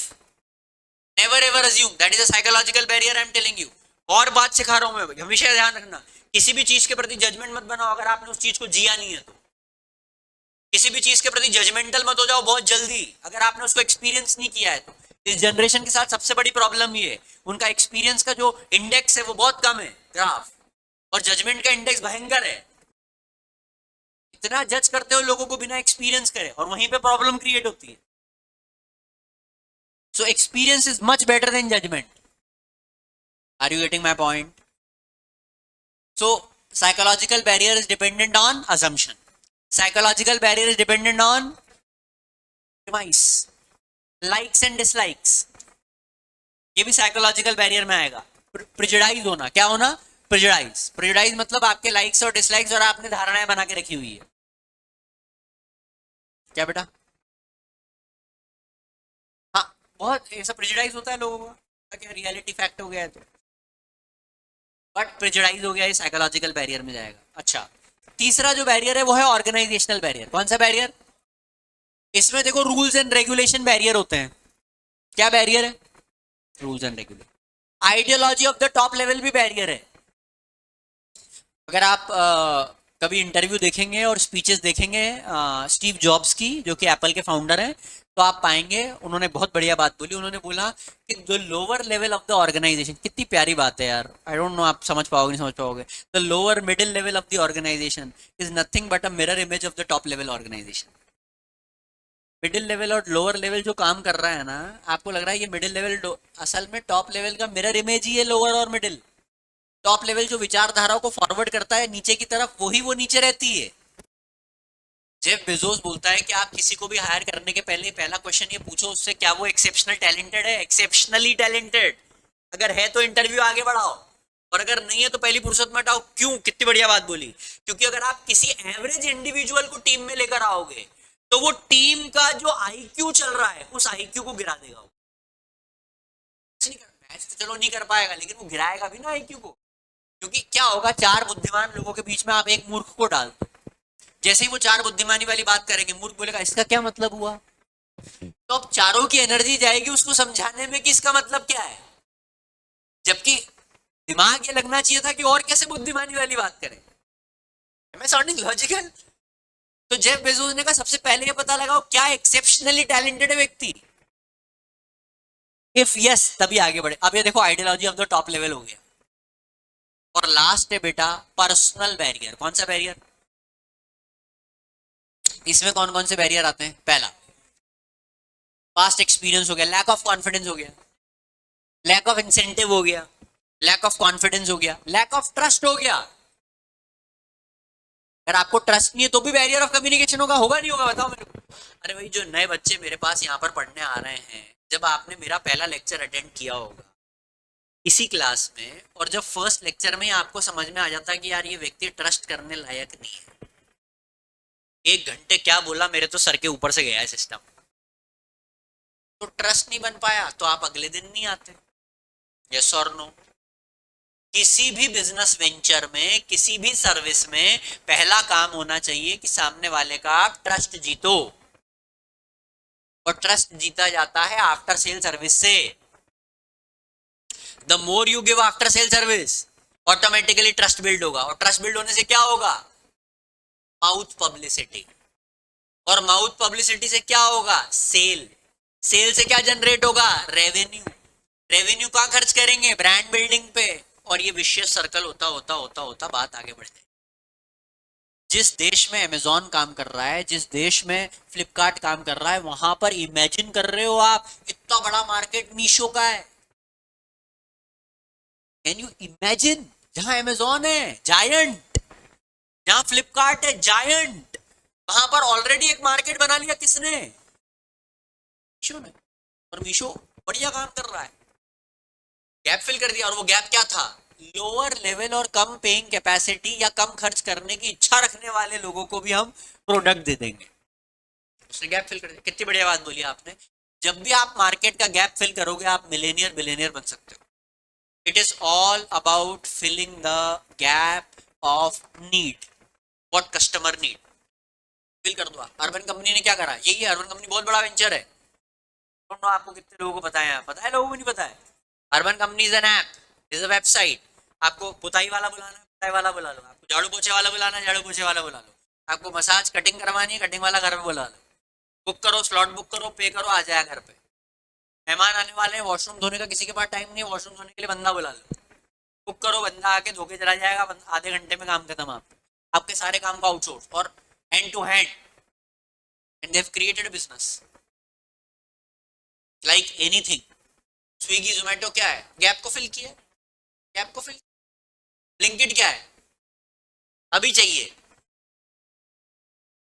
Never ever assume. That is a psychological barrier I am telling you. और बात सिखा रहा हूं मैं, हमेशा ध्यान रखना, किसी भी चीज के प्रति जजमेंट मत बनाओ अगर आपने उस चीज को जिया नहीं है तो। किसी भी चीज के प्रति जजमेंटल मत हो जाओ बहुत जल्दी अगर आपने उसको एक्सपीरियंस नहीं किया है तो। इस जनरेशन के साथ सबसे बड़ी प्रॉब्लम ये है, उनका एक्सपीरियंस का जो इंडेक्स है वो बहुत कम है, ग्राफ, और जजमेंट का इंडेक्स भयंकर है। इतना जज करते हो लोगों को बिना एक्सपीरियंस करे, और वहीं पे प्रॉब्लम क्रिएट होती है। So experience is much better than judgement. Are you getting my point? So psychological barrier is dependent on assumption. Psychological barrier is dependent on premise, likes and dislikes. ये भी psychological barrier में आएगा। Prejudice होना, क्या होना? Prejudice. Prejudice मतलब आपके likes और डिसलाइक्स और आपने धारणाएं बना के रखी हुई है। क्या बेटा? हाँ, बहुत ऐसा प्रिजुडाइज होता है लोगों का, क्या रियलिटी फैक्ट हो गया है तो, बट प्रिजुडाइज हो गया, ये साइकोलॉजिकल बैरियर में जाएगा। अच्छा, तीसरा जो बैरियर है वो है ऑर्गेनाइजेशनल बैरियर। कौन सा बैरियर? इसमें देखो, रूल्स एंड रेगुलेशन बैरियर होते हैं। क्या बैरियर है? Rules and regulation. Ideology of the top level भी बैरियर है। अगर आप कभी इंटरव्यू देखेंगे और स्पीचेस देखेंगे स्टीव जॉब्स की, जो कि एप्पल के फाउंडर हैं, तो आप पाएंगे उन्होंने बहुत बढ़िया बात बोली। उन्होंने बोला कि जो lower level of the organisation, कितनी प्यारी बात है यार, आई डोंट नो आप समझ पाओगे नहीं समझ पाओगे, the lower middle level of the organisation is nothing but a mirror image of the top level organisation. Middle level और लोअर लेवल जो काम कर रहा है ना, आपको लग रहा है ये मिडिल लेवल, असल में टॉप लेवल का मिरर इमेज ही है लोअर और मिडिल। टॉप लेवल जो विचारधाराओं को फॉरवर्ड करता है नीचे की तरफ, वही वो नीचे रहती है। जेफ बेजोस बोलता है कि आप किसी को भी हायर करने के पहले पहला क्वेश्चन ये पूछो उससे, क्या वो एक्सेप्शनल टैलेंटेड है? एक्सेप्शनली टैलेंटेड अगर है तो इंटरव्यू आगे बढ़ाओ, और अगर नहीं है तो पहली फुर्सत में हटाओ। क्यों? कितनी बढ़िया बात बोली। क्योंकि अगर आप किसी एवरेज इंडिविजुअल को टीम में लेकर आओगे तो वो टीम का जो आईक्यू चल रहा है उस आईक्यू को गिरा देगा। मैच तो चलो नहीं कर पाएगा, लेकिन वो गिराएगा भी ना आईक्यू को। क्योंकि क्या होगा, चार बुद्धिमान लोगों के बीच में आप एक मूर्ख को डाल दो, जैसे ही वो चार बुद्धिमानी वाली बात करेंगे, मूर्ख बोलेगा इसका क्या मतलब हुआ, तो अब चारों की एनर्जी जाएगी उसको समझाने में कि इसका मतलब क्या है। जबकि दिमाग ये लगना चाहिए था कि और कैसे बुद्धिमानी वाली बात करें। Am I sounding logical? तो जेफ बेजोस ने कहा सबसे पहले ये पता लगाओ क्या एक्सेप्शनली टैलेंटेड है व्यक्ति, इफ यस तभी आगे बढ़े। अब ये देखो, ideology of the top level हो गया। और लास्ट है बेटा पर्सनल बैरियर। कौन सा बैरियर? इसमें कौन कौन से बैरियर आते हैं? पहला, पास्ट एक्सपीरियंस हो गया, लैक ऑफ कॉन्फिडेंस हो गया, लैक ऑफ इंसेंटिव हो गया, लैक ऑफ कॉन्फिडेंस हो गया, लैक ऑफ ट्रस्ट हो गया। अगर आपको ट्रस्ट नहीं है तो भी बैरियर ऑफ कम्युनिकेशन होगा नहीं होगा? बताओ मेरे को। अरे भाई, जो नए बच्चे मेरे पास यहाँ पर पढ़ने आ रहे हैं, जब आपने मेरा पहला लेक्चर अटेंड किया होगा इसी क्लास में, और जब फर्स्ट लेक्चर में आपको समझ में आ जाता है कि यार ये व्यक्ति ट्रस्ट करने लायक नहीं है, 1 घंटे क्या बोला, मेरे तो सर के ऊपर से गया है सिस्टम, तो ट्रस्ट नहीं बन पाया तो आप अगले दिन नहीं आते। यस और नो? किसी भी बिजनेस वेंचर में, किसी भी सर्विस में पहला काम होना चाहिए कि सामने वाले का आप ट्रस्ट जीतो, और ट्रस्ट जीता जाता है आफ्टर सेल सर्विस से। The more you give after sale service, automatically trust build होगा, और ट्रस्ट बिल्ड होने से क्या होगा? माउथ पब्लिसिटी, और माउथ पब्लिसिटी से क्या होगा? सेल, सेल से क्या जनरेट होगा? रेवेन्यू, रेवेन्यू कहाँ खर्च करेंगे? ब्रांड बिल्डिंग पे, और ये विशेष सर्कल होता होता होता होता बात आगे बढ़ती है। जिस देश में अमेजॉन काम कर रहा है, जिस देश में फ्लिपकार्ट काम कर रहा है, वहां पर इमेजिन कर रहे हो आप, इतना बड़ा मार्केट मीशो का है। Can you imagine? जहां अमेजॉन है जायंट, जहां फ्लिपकार्ट है जायंट, वहां पर ऑलरेडी एक मार्केट बना लिया किसने? मीशो ने। और मीशो बढ़िया काम कर रहा है, गैप फिल कर दिया। और वो गैप क्या था? लोअर लेवल और कम पेइंग कैपेसिटी या कम खर्च करने की इच्छा रखने वाले लोगों को भी हम प्रोडक्ट दे देंगे। उसने गैप फिल कर दिया। कितनी बढ़िया बात बोली आपने। जब भी आप मार्केट का गैप फिल करोगे, आप मिलेनियर बिलेनियर बन सकते हो। It is all about filling the gap of need, what customer need. Fill कर दो आप। अर्बन कंपनी ने क्या करा? यही है, अर्बन कंपनी बहुत बड़ा वेंचर है। आपको कितने लोगों को पता है? पता है, लोगों को नहीं पता है। Urban company is an app, is a website. आपको पुताई वाला बुलाना है, पुताई वाला बुला लो। आपको झाड़ू पोछे वाला बुलाना है, झाड़ू पोछे वाला बुला लो। आपको मसाज कटिंग करवानी है, कटिंग वाला घर में बुला लो। बुक करो, स्लॉट बुक करो, पे करो, आ जाए घर पे। मेहमान आने वाले हैं, वॉशरूम धोने का किसी के पास टाइम नहीं है, वॉशरूम धोने के लिए बंदा बुला लो। बुक करो, बंदा आके धो के चला जाएगा, आधे घंटे में काम खत्म। आपके सारे काम को आउटसोर्स और hand to hand, and they have created a business like anything. Swiggy Zomato क्या है? गैप को फिल किया, गैप को फिल। ब्लिंकिट क्या है? अभी चाहिए,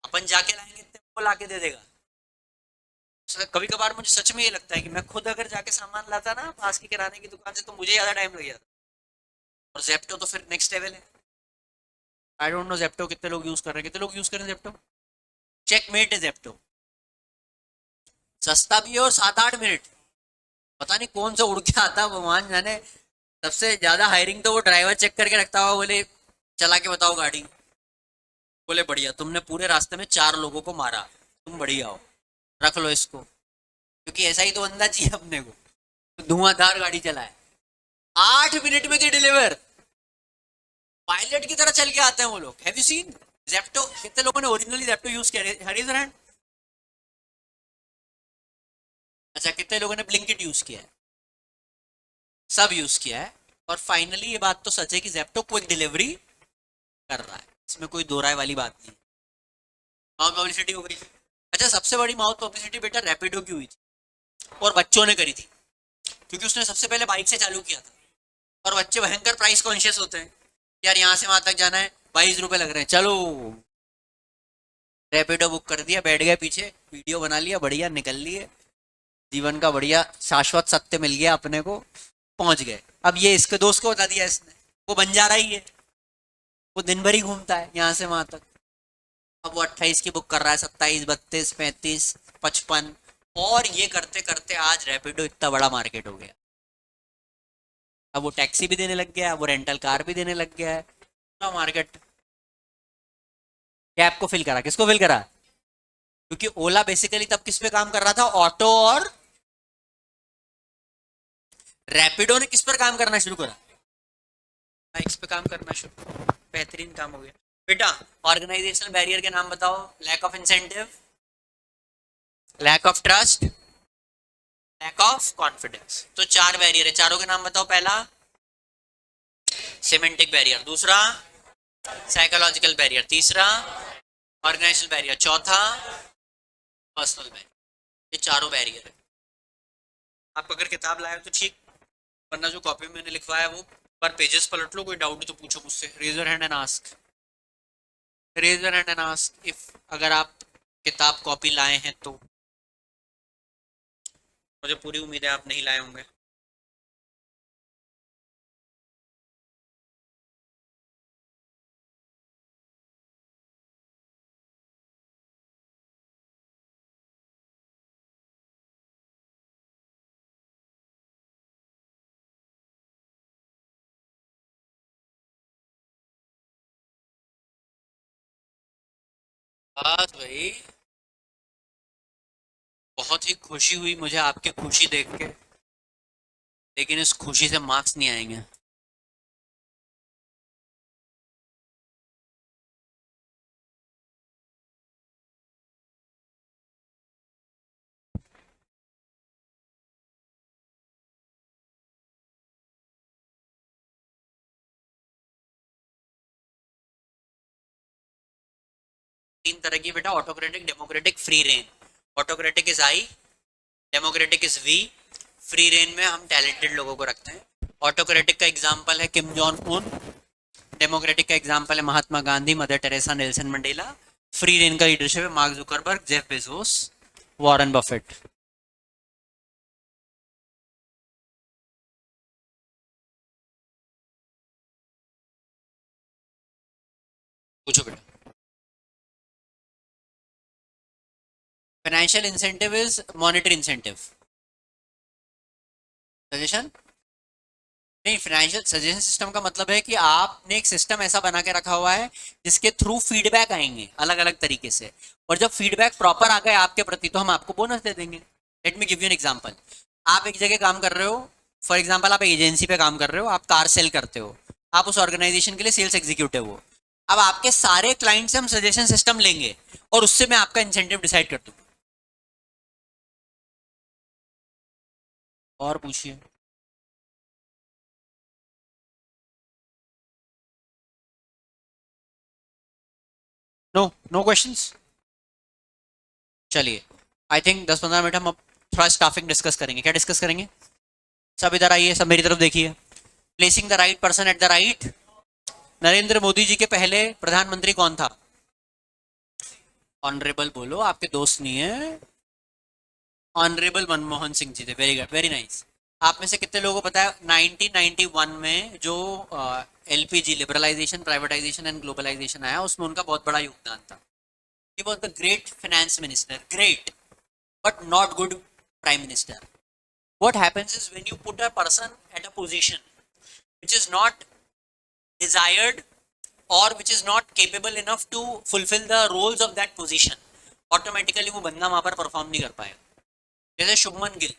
अपन जाके लाएंगे वो लाके दे देगा। कभी कभार मुझे सच में ये लगता है कि मैं खुद अगर जाके सामान लाता ना पास की किराने की दुकान से, तो मुझे ज्यादा टाइम लग जाता। और जेप्टो तो फिर नेक्स्ट लेवल है। आई डोंट नो जेप्टो कितने लोग यूज कर रहे हैं, कितने लोग यूज कर रहे हैं जेप्टो? चेकमेट है जेप्टो, सस्ता भी है और 7-8 मिनट। पता नहीं कौन सा उड़ के आता, भगवान जाने। सबसे ज्यादा हायरिंग तो वो ड्राइवर चेक करके रखता हुआ, बोले चला के बताओ गाड़ी, बोले बढ़िया, तुमने पूरे रास्ते में 4 लोगों को मारा, तुम बढ़िया हो, रख लो इसको। क्योंकि ऐसा ही तो बंदा चाहिए अपने को, तो धुआंधार गाड़ी चलाए। 8 मिनट में डिलीवर, पायलट की तरह चल के आते हैं वो लोग। Have you seen Zepto? कितने लोगों ने ओरिजिनली जेप्टो यूज किया? हरीज हैंड। अच्छा, कितने लोगों ने ब्लिंकिट यूज किया है? सब यूज किया है। और फाइनली ये बात तो सच है कि जेप्टो क्विक डिलीवरी कर रहा है, इसमें कोई दो राय वाली बात नहीं। माउथ पब्लिसिटी हो गई। अच्छा, सबसे बड़ी माउथ पब्लिसिटी बेटा रैपिडो की हुई थी, और बच्चों ने करी थी, क्योंकि उसने सबसे पहले बाइक से चालू किया था। और बच्चे भयंकर प्राइस कॉन्शियस होते हैं, यार यहाँ से वहां तक जाना है, 22 रुपए लग रहे हैं, चलो रैपिडो बुक कर दिया, बैठ गए पीछे, वीडियो बना लिया, बढ़िया निकल लिए, जीवन का बढ़िया शाश्वत सत्य मिल गया अपने को, पहुंच गए। अब ये इसके दोस्त को बता दिया इसने, वो बन जा रहा ही है, वो दिन भर ही घूमता है यहाँ से वहां तक। अब वो 28 की बुक कर रहा है, 27, 32, 35, 55, और ये करते करते आज रैपिडो इतना बड़ा मार्केट हो गया। अब वो टैक्सी भी देने लग गया, वो रेंटल कार भी देने लग गया है, तो मार्केट। गैप को फिल करा, किसको फिल करा? क्योंकि ओला बेसिकली तब किस पे काम कर रहा था? ऑटो। और रैपिडो ने किस पर काम करना शुरू करा? बाइक्स पे काम करना शुरू। बेहतरीन काम हो गया बेटा। ऑर्गेनाइजेशनल बैरियर के नाम बताओ। Lack of incentive, lack of trust, lack of confidence. तो 4 बैरियर है, चारों के नाम बताओ। पहला सिमेंटिक बैरियर, दूसरा साइकोलॉजिकल बैरियर, तीसरा ऑर्गेनाइजेशनल बैरियर, चौथा पर्सनल बैरियर। ये चारों बैरियर है। आप अगर किताब लाए हो तो ठीक, वरना जो कॉपी में मैंने लिखवाया वो पर पेजेस पलट लो, कोई डाउट हो तो पूछो मुझसे, raise your hand and ask, raise your hand and ask if, अगर आप किताब कॉपी लाए हैं तो। मुझे पूरी उम्मीद है आप नहीं लाए होंगे। बस भाई, बहुत ही खुशी हुई मुझे आपकी खुशी देख के, लेकिन इस खुशी से मार्क्स नहीं आएंगे। 3 तरह की बेटा, autocratic, democratic, free rein. Autocratic is I, democratic is we, free rein में हम टैलेंटेड लोगों को रखते हैं। ऑटोक्रेटिक का एग्जाम्पल है किम जॉन उन, डेमोक्रेटिक का एग्जाम्पल है Mahatma Gandhi, Mother Teresa, Nelson Mandela. Free rein का लीडरशिप है Mark Zuckerberg, Jeff Bezos, Warren Buffett. पूछो बेटा। Financial incentive is monetary incentive. Suggestion नहीं, फाइनेंशियल सजेशन सिस्टम का मतलब है कि आपने एक सिस्टम ऐसा बना के रखा हुआ है जिसके थ्रू फीडबैक आएंगे अलग अलग तरीके से, और जब फीडबैक प्रॉपर आ गए आपके प्रति तो हम आपको बोनस दे देंगे। Let me give you an example. आप एक जगह काम कर रहे हो, फॉर एग्जांपल आप एजेंसी पे काम कर रहे हो, आप कार सेल करते हो, आप उस ऑर्गेनाइजेशन के लिए सेल्स एग्जीक्यूटिव हो। अब आपके सारे क्लाइंट से हम सजेशन सिस्टम लेंगे और उससे मैं आपका इंसेंटिव डिसाइड कर दूंगा। और पूछिए। No, no questions. चलिए, आई थिंक 10-15 मिनट हम अब थोड़ा स्टाफिंग डिस्कस करेंगे। क्या डिस्कस करेंगे? सब इधर आइए, सब मेरी तरफ देखिए। Placing the right person at the right. Narendra Modi ji के पहले प्रधानमंत्री कौन था? ऑनरेबल बोलो, आपके दोस्त नहीं है। ऑनरेबल मनमोहन सिंह जी थे। Very good, very nice. आप में से कितने लोगों को पता है 1991 में जो LPG liberalisation, privatisation and globalisation आया, उसमें उनका बहुत बड़ा योगदान था। He was the great finance minister, great but not good prime minister. What happens is when you put a person at a position which is not desired or which is not capable enough to fulfill the roles of that position, automatically वो बंदा वहां पर perform नहीं कर पाएगा। जैसे शुभमन गिल,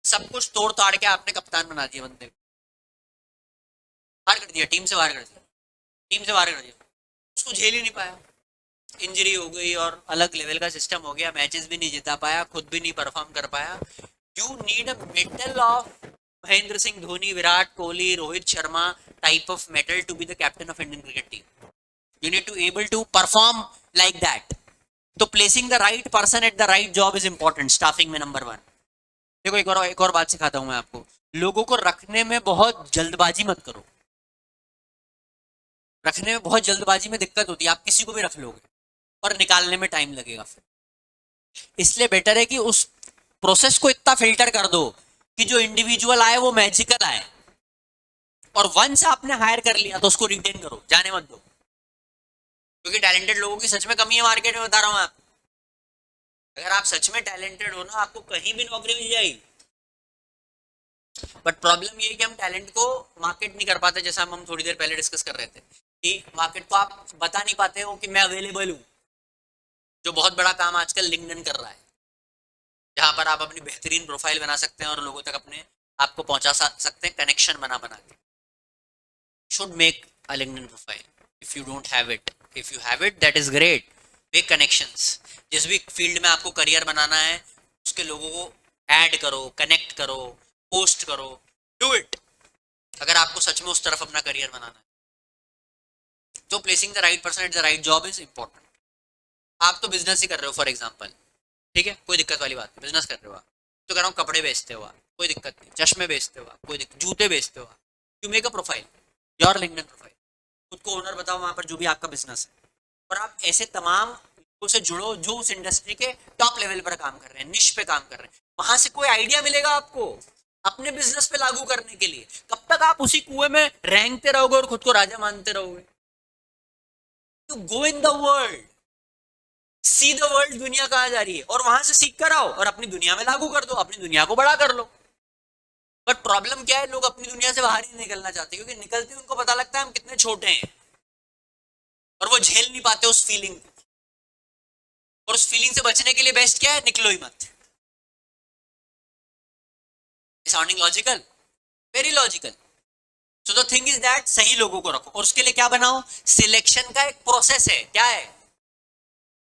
सब कुछ तोड़ ताड़ के आपने कप्तान बना दिया बंदे को, बाहर कर दिया, टीम से बाहर कर दिया, टीम से बाहर कर दिया, उसको झेल ही नहीं पाया, इंजरी हो गई और अलग लेवल का सिस्टम हो गया, मैचेस भी नहीं जिता पाया, खुद भी नहीं परफॉर्म कर पाया। You need a mettle of Mahendra Singh Dhoni, Virat Kohli, Rohit Sharma type of mettle to be the captain of Indian cricket team. You need to able to perform like that. तो placing the right person at the right job is important staffing में, number 1। देखो, एक और बात सिखाता हूं मैं आपको। लोगों को रखने में बहुत जल्दबाजी मत करो। रखने में बहुत जल्दबाजी में दिक्कत होती है, आप किसी को भी रख लोगे और निकालने में टाइम लगेगा फिर। इसलिए बेटर है कि उस प्रोसेस को इतना फिल्टर कर दो कि जो इंडिविजुअल आए वो मैजिकल आए, और वंस आपने हायर कर लिया तो उसको रिटेन करो, जाने मत दो। क्योंकि टैलेंटेड लोगों की सच में कमी है मार्केट में, बता रहा हूं आप। अगर आप सच में टैलेंटेड हो ना, आपको कहीं भी नौकरी मिल जाएगी। बट प्रॉब्लम ये है कि हम टैलेंट को मार्केट नहीं कर पाते, जैसा हम थोड़ी देर पहले डिस्कस कर रहे थे कि मार्केट को आप बता नहीं पाते हो कि मैं अवेलेबल हूँ। जो बहुत बड़ा काम आजकल लिंक्डइन कर रहा है, जहां पर आप अपनी बेहतरीन प्रोफाइल बना सकते हैं और लोगों तक अपने आपको पहुंचा सकते हैं, कनेक्शन बना बना के। Should make a LinkedIn profile if you don't have it. If you have it that is great. Make connections. जिस भी फील्ड में आपको करियर बनाना है उसके लोगों को ऐड करो, कनेक्ट करो, पोस्ट करो, डू इट, अगर आपको सच में उस तरफ अपना करियर बनाना है। तो placing the right person at the right job is important. आप तो बिजनेस ही कर रहे हो फॉर एग्जाम्पल, ठीक है, कोई दिक्कत वाली बात नहीं, बिजनेस कर रहे हो आप, तो कह रहा हूँ कपड़े बेचते हो आप, कोई दिक्कत नहीं, चश्मे बेचते हो आप, कोई दिक्कत, जूते बेचते हो आप, you make a profile, your LinkedIn profile, खुद को ओनर बताओ वहां पर जो भी आपका बिजनेस है, और आप ऐसे तमाम लोगों से जुड़ो जो उस इंडस्ट्री के टॉप लेवल पर काम कर रहे हैं, निश पे काम कर रहे हैं, वहां से कोई आइडिया मिलेगा आपको अपने बिजनेस पे लागू करने के लिए। कब तक आप उसी कुएं में रेंगते रहोगे और खुद को राजा मानते रहोगे? To go in the world, see the world, दुनिया कहाँ जा रही है, और वहां से सीख कर आओ और अपनी दुनिया में लागू कर दो, अपनी दुनिया को बड़ा कर लो। बट प्रॉब्लम क्या है, लोग अपनी दुनिया से बाहर ही निकलना चाहते हैं, क्योंकि निकलते उनको पता लगता है हम कितने छोटे हैं, और वो झेल नहीं पाते उस फीलिंग को, और उस फीलिंग से बचने के लिए बेस्ट क्या है, निकलो ही मत। Sounding logical? Very logical. So the thing is that सही लोगों को रखो, और उसके लिए क्या बनाओ, सिलेक्शन का एक प्रोसेस है। क्या है?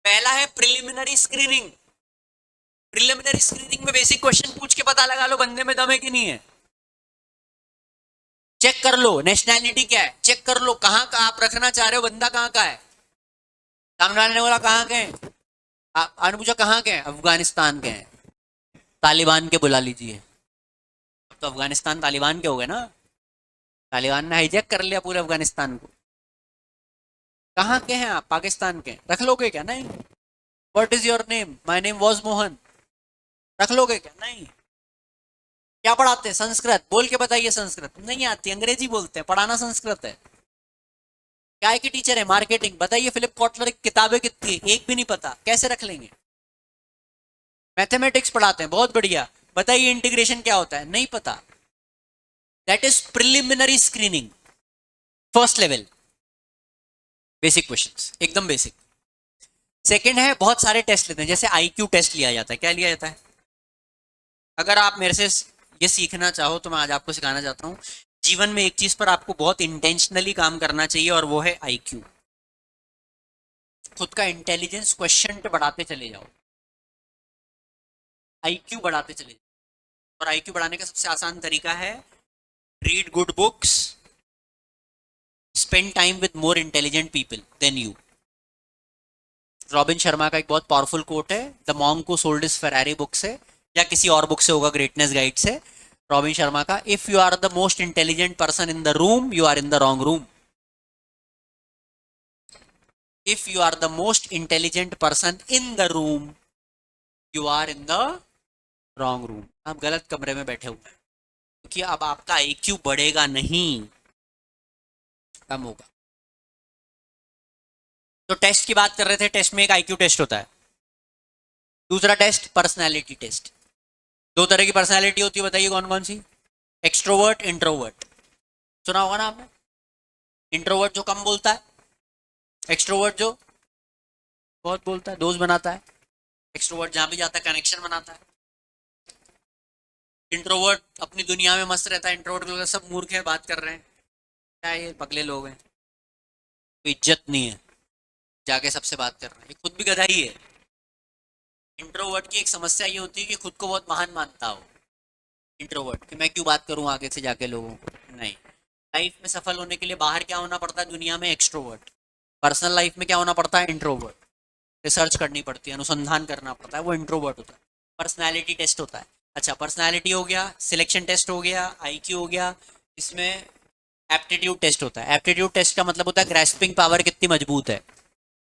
पहला है प्रिलिमिनरी स्क्रीनिंग। प्रिलिमिनरी स्क्रीनिंग में बेसिक क्वेश्चन पूछ के पता लगा लो बंदे में दम है कि नहीं है। चेक कर लो नेशनैलिटी क्या है, चेक कर लो कहां का आप रखना चाह रहे हो, बंदा कहां का है। सामने वाले ने बोला कहां के हैं, आपने पूछा कहां के हैं, अफगानिस्तान के हैं, तालिबान के बुला लीजिए। अब तो अफगानिस्तान तालिबान के हो गए ना, तालिबान ने हाईजैक कर लिया पूरे अफगानिस्तान को। कहाँ के हैं आप, पाकिस्तान के, रख लोगे क्या? नहीं। What is your name, my name was Mohan, रख लोगे क्या? नहीं। क्या पढ़ाते हैं? संस्कृत, बोल के बताइए। संस्कृत नहीं आती, अंग्रेजी बोलते हैं, पढ़ाना संस्कृत है। क्या की टीचर है? मार्केटिंग, बताइए फिलिप कॉटलर की किताबें कितनी है, एक भी नहीं पता, कैसे रख लेंगे। मैथमेटिक्स पढ़ाते हैं, बहुत बढ़िया, बताइए इंटीग्रेशन क्या होता है, नहीं पता। That is preliminary screening, first level, basic questions, एकदम बेसिक। सेकंड है बहुत सारे टेस्ट लेते हैं, जैसे आईक्यू टेस्ट लिया जाता है। क्या लिया जाता है? अगर आप मेरे से ये सीखना चाहो तो मैं आज आपको सिखाना चाहता हूँ, जीवन में एक चीज पर आपको बहुत इंटेंशनली काम करना चाहिए, और वो है आईक्यू। खुद का इंटेलिजेंस क्वेश्चन बढ़ाते चले जाओ, आईक्यू बढ़ाते चले जाओ। और आईक्यू बढ़ाने का सबसे आसान तरीका है read good books, spend time with more intelligent people than you. Robin Sharma का एक बहुत पावरफुल कोट है, the monk who sold his Ferrari book से, या किसी और बुक से होगा, ग्रेटनेस गाइड से, रॉबिन शर्मा का, if you are the most intelligent person in the room, you are in the wrong room. If you are the most intelligent person in the room, you are in the wrong room. आप गलत कमरे में बैठे हुए हैं, क्योंकि अब आपका आईक्यू बढ़ेगा नहीं, कम होगा। तो टेस्ट की बात कर रहे थे, टेस्ट में एक आईक्यू टेस्ट होता है। दूसरा टेस्ट पर्सनैलिटी टेस्ट। दो तरह की पर्सनैलिटी होती है, बताइए कौन कौन सी? Extrovert, introvert. सुना होगा ना आपने। इंट्रोवर्ट जो कम बोलता है, एक्सट्रोवर्ट जो बहुत बोलता है, दोस्त बनाता है। एक्सट्रोवर्ट जहां भी जाता है कनेक्शन बनाता है। इंट्रोवर्ट अपनी दुनिया में मस्त रहता है। इंट्रोवर्ट लोग सब मूर्ख है, बात कर रहे हैं, क्या ये पगले लोग हैं, कोई इज्जत नहीं है, जाके सबसे बात कर रहे हैं, खुद भी गधा ही है। इंट्रोवर्ट की एक समस्या ये होती है कि खुद को बहुत महान मानता हो इंट्रोवर्ट, कि मैं क्यों बात करूं आगे से जाके लोगों को। नहीं, लाइफ में सफल होने के लिए बाहर क्या होना पड़ता है दुनिया में? एक्सट्रोवर्ट। पर्सनल लाइफ में क्या होना पड़ता है? इंट्रोवर्ट। रिसर्च करनी पड़ती है, अनुसंधान करना पड़ता है, वो इंट्रोवर्ट होता है। पर्सनैलिटी टेस्ट होता है। अच्छा, पर्सनैलिटी हो गया, सिलेक्शन टेस्ट हो गया, आईक्यू हो गया, इसमें एप्टीट्यूड टेस्ट होता है। एप्टीट्यूड टेस्ट का मतलब होता है ग्रैस्पिंग पावर कितनी मजबूत है।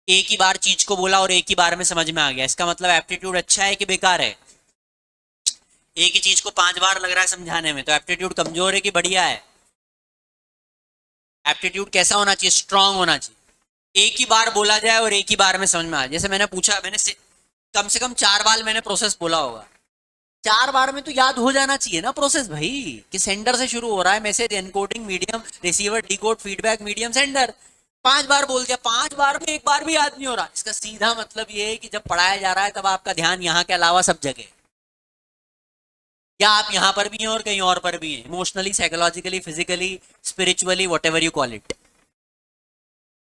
एक ही बार चीज को बोला और एक ही बार में समझ में आ गया, इसका मतलब एप्टीट्यूड अच्छा है कि बेकार है। एक ही चीज को 5 बार लग रहा है समझाने में, तो एप्टीट्यूड कमजोर है कि बढ़िया है? एप्टीट्यूड कैसा होना चाहिए? स्ट्रांग होना चाहिए। एक ही बार बोला जाए और एक ही बार में समझ में आ जाए। जैसे मैंने पूछा, मैंने कम से कम 4 बार मैंने प्रोसेस बोला होगा, 4 बार में तो याद हो जाना चाहिए ना प्रोसेस भाई, कि सेंडर से शुरू हो रहा है message, encoding medium, receiver, decode, feedback, medium, sender. 5 बार बोल दिया, 5 बार में एक बार भी याद नहीं हो रहा। इसका सीधा मतलब ये है कि जब पढ़ाया जा रहा है तब आपका ध्यान यहाँ के अलावा सब जगह, या आप यहाँ पर भी हैं और कहीं और पर भी हैं, emotionally, psychologically, physically, spiritually, what ever you call it.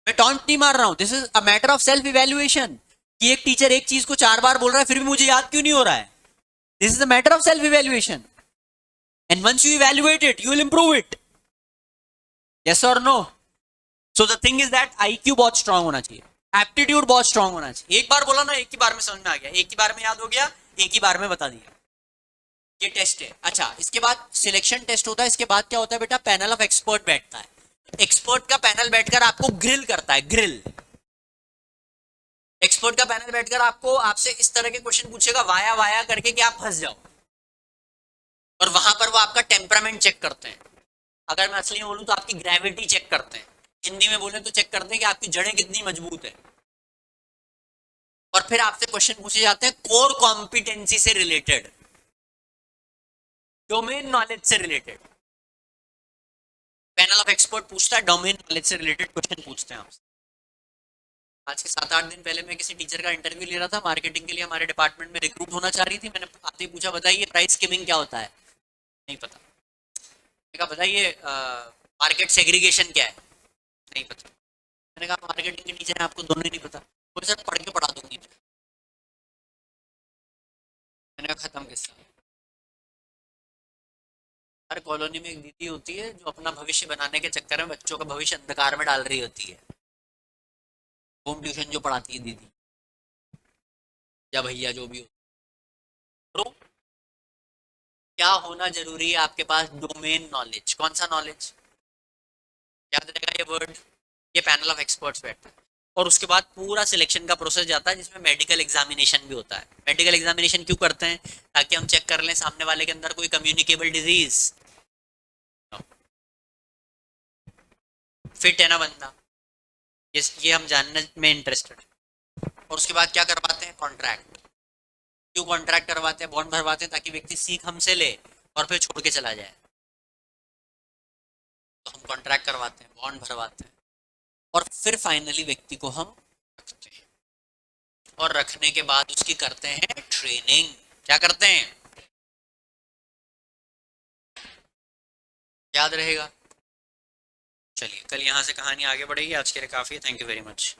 मैं टॉन्ट नहीं मार रहा हूं, this is a matter of self evaluation, कि एक टीचर एक चीज को 4 बार बोल रहा है फिर भी मुझे याद क्यों नहीं हो रहा है। This is a matter of self-evaluation. And once you evaluate it, you will improve it. Yes or no? So the thing is that IQ बहुत strong होना चाहिए. एप्टीट्यूड बहुत स्ट्रांग होना चाहिए। एक बार बोला ना, एक ही बार में समझ में आ गया, एक ही बार में याद हो गया, एक ही बार में बता दिया। ये टेस्ट है। अच्छा, इसके बाद सिलेक्शन टेस्ट होता है। इसके बाद क्या होता है बेटा, पैनल ऑफ एक्सपर्ट बैठता है। एक्सपर्ट का पैनल बैठकर आपको ग्रिल करता है, ग्रिल। एक्सपर्ट का पैनल बैठकर आपसे इस तरह के क्वेश्चन पूछेगा वाया वाया करके कि आप फंस जाओ। और वहां पर वो आपका टेम्परामेंट चेक करते हैं। अगर मैं असली में बोलूं तो आपकी ग्रेविटी चेक करते हैं। हिंदी में बोले तो चेक करते हैं कि आपकी जड़ें कितनी मजबूत है। और फिर आपसे क्वेश्चन पूछे जाते हैं कोर कॉम्पिटेंसी से रिलेटेड, डोमेन नॉलेज से रिलेटेड। पैनल ऑफ एक्सपर्ट पूछता है, डोमेन नॉलेज से रिलेटेड क्वेश्चन पूछते हैं आपसे। आज के 7-8 दिन पहले मैं किसी टीचर का इंटरव्यू ले रहा था, मार्केटिंग के लिए हमारे डिपार्टमेंट में रिक्रूट होना चाह रही थी। मैंने आते ही पूछा, बताइए प्राइस स्कीमिंग क्या होता है? नहीं पता। मैंने कहा बताइए मार्केट सेग्रीगेशन क्या है? नहीं पता। मैंने कहा मार्केटिंग के टीचर हैं, आपको दोनों ही नहीं पता? बोले सर पढ़ के पढ़ा दूंगी। मैंने कहा खत्म किस्सा। हर कॉलोनी में एक दीदी होती है जो अपना भविष्य बनाने के चक्कर में बच्चों का भविष्य अंधकार में डाल रही होती है। होम ट्यूशन जो पढ़ाती है दीदी या भैया जो भी हो। तो क्या होना जरूरी है आपके पास? Domain knowledge. कौन सा नॉलेज? याद रहेगा ये वर्ड। ये पैनल ऑफ एक्सपर्ट्स बैठता है। और उसके बाद पूरा सिलेक्शन का प्रोसेस जाता है, जिसमें मेडिकल एग्जामिनेशन भी होता है। मेडिकल एग्जामिनेशन क्यों करते हैं? ताकि हम चेक कर लें सामने वाले के अंदर कोई कम्युनिकेबल डिजीज, फिट है ना बंदा, ये हम जानने में इंटरेस्टेड है। और उसके बाद क्या करवाते हैं? कॉन्ट्रैक्ट। क्यों कॉन्ट्रैक्ट करवाते हैं, बॉन्ड भरवाते हैं? ताकि व्यक्ति सीख हमसे ले और फिर छोड़ के चला जाए। तो हम कॉन्ट्रैक्ट करवाते हैं, बॉन्ड भरवाते हैं, और फिर फाइनली व्यक्ति को हम रखते हैं। और रखने के बाद उसकी करते हैं ट्रेनिंग। क्या करते हैं? याद रहेगा। चलिए, कल यहाँ से कहानी आगे बढ़ेगी। आज के लिए काफी है। Thank you very much.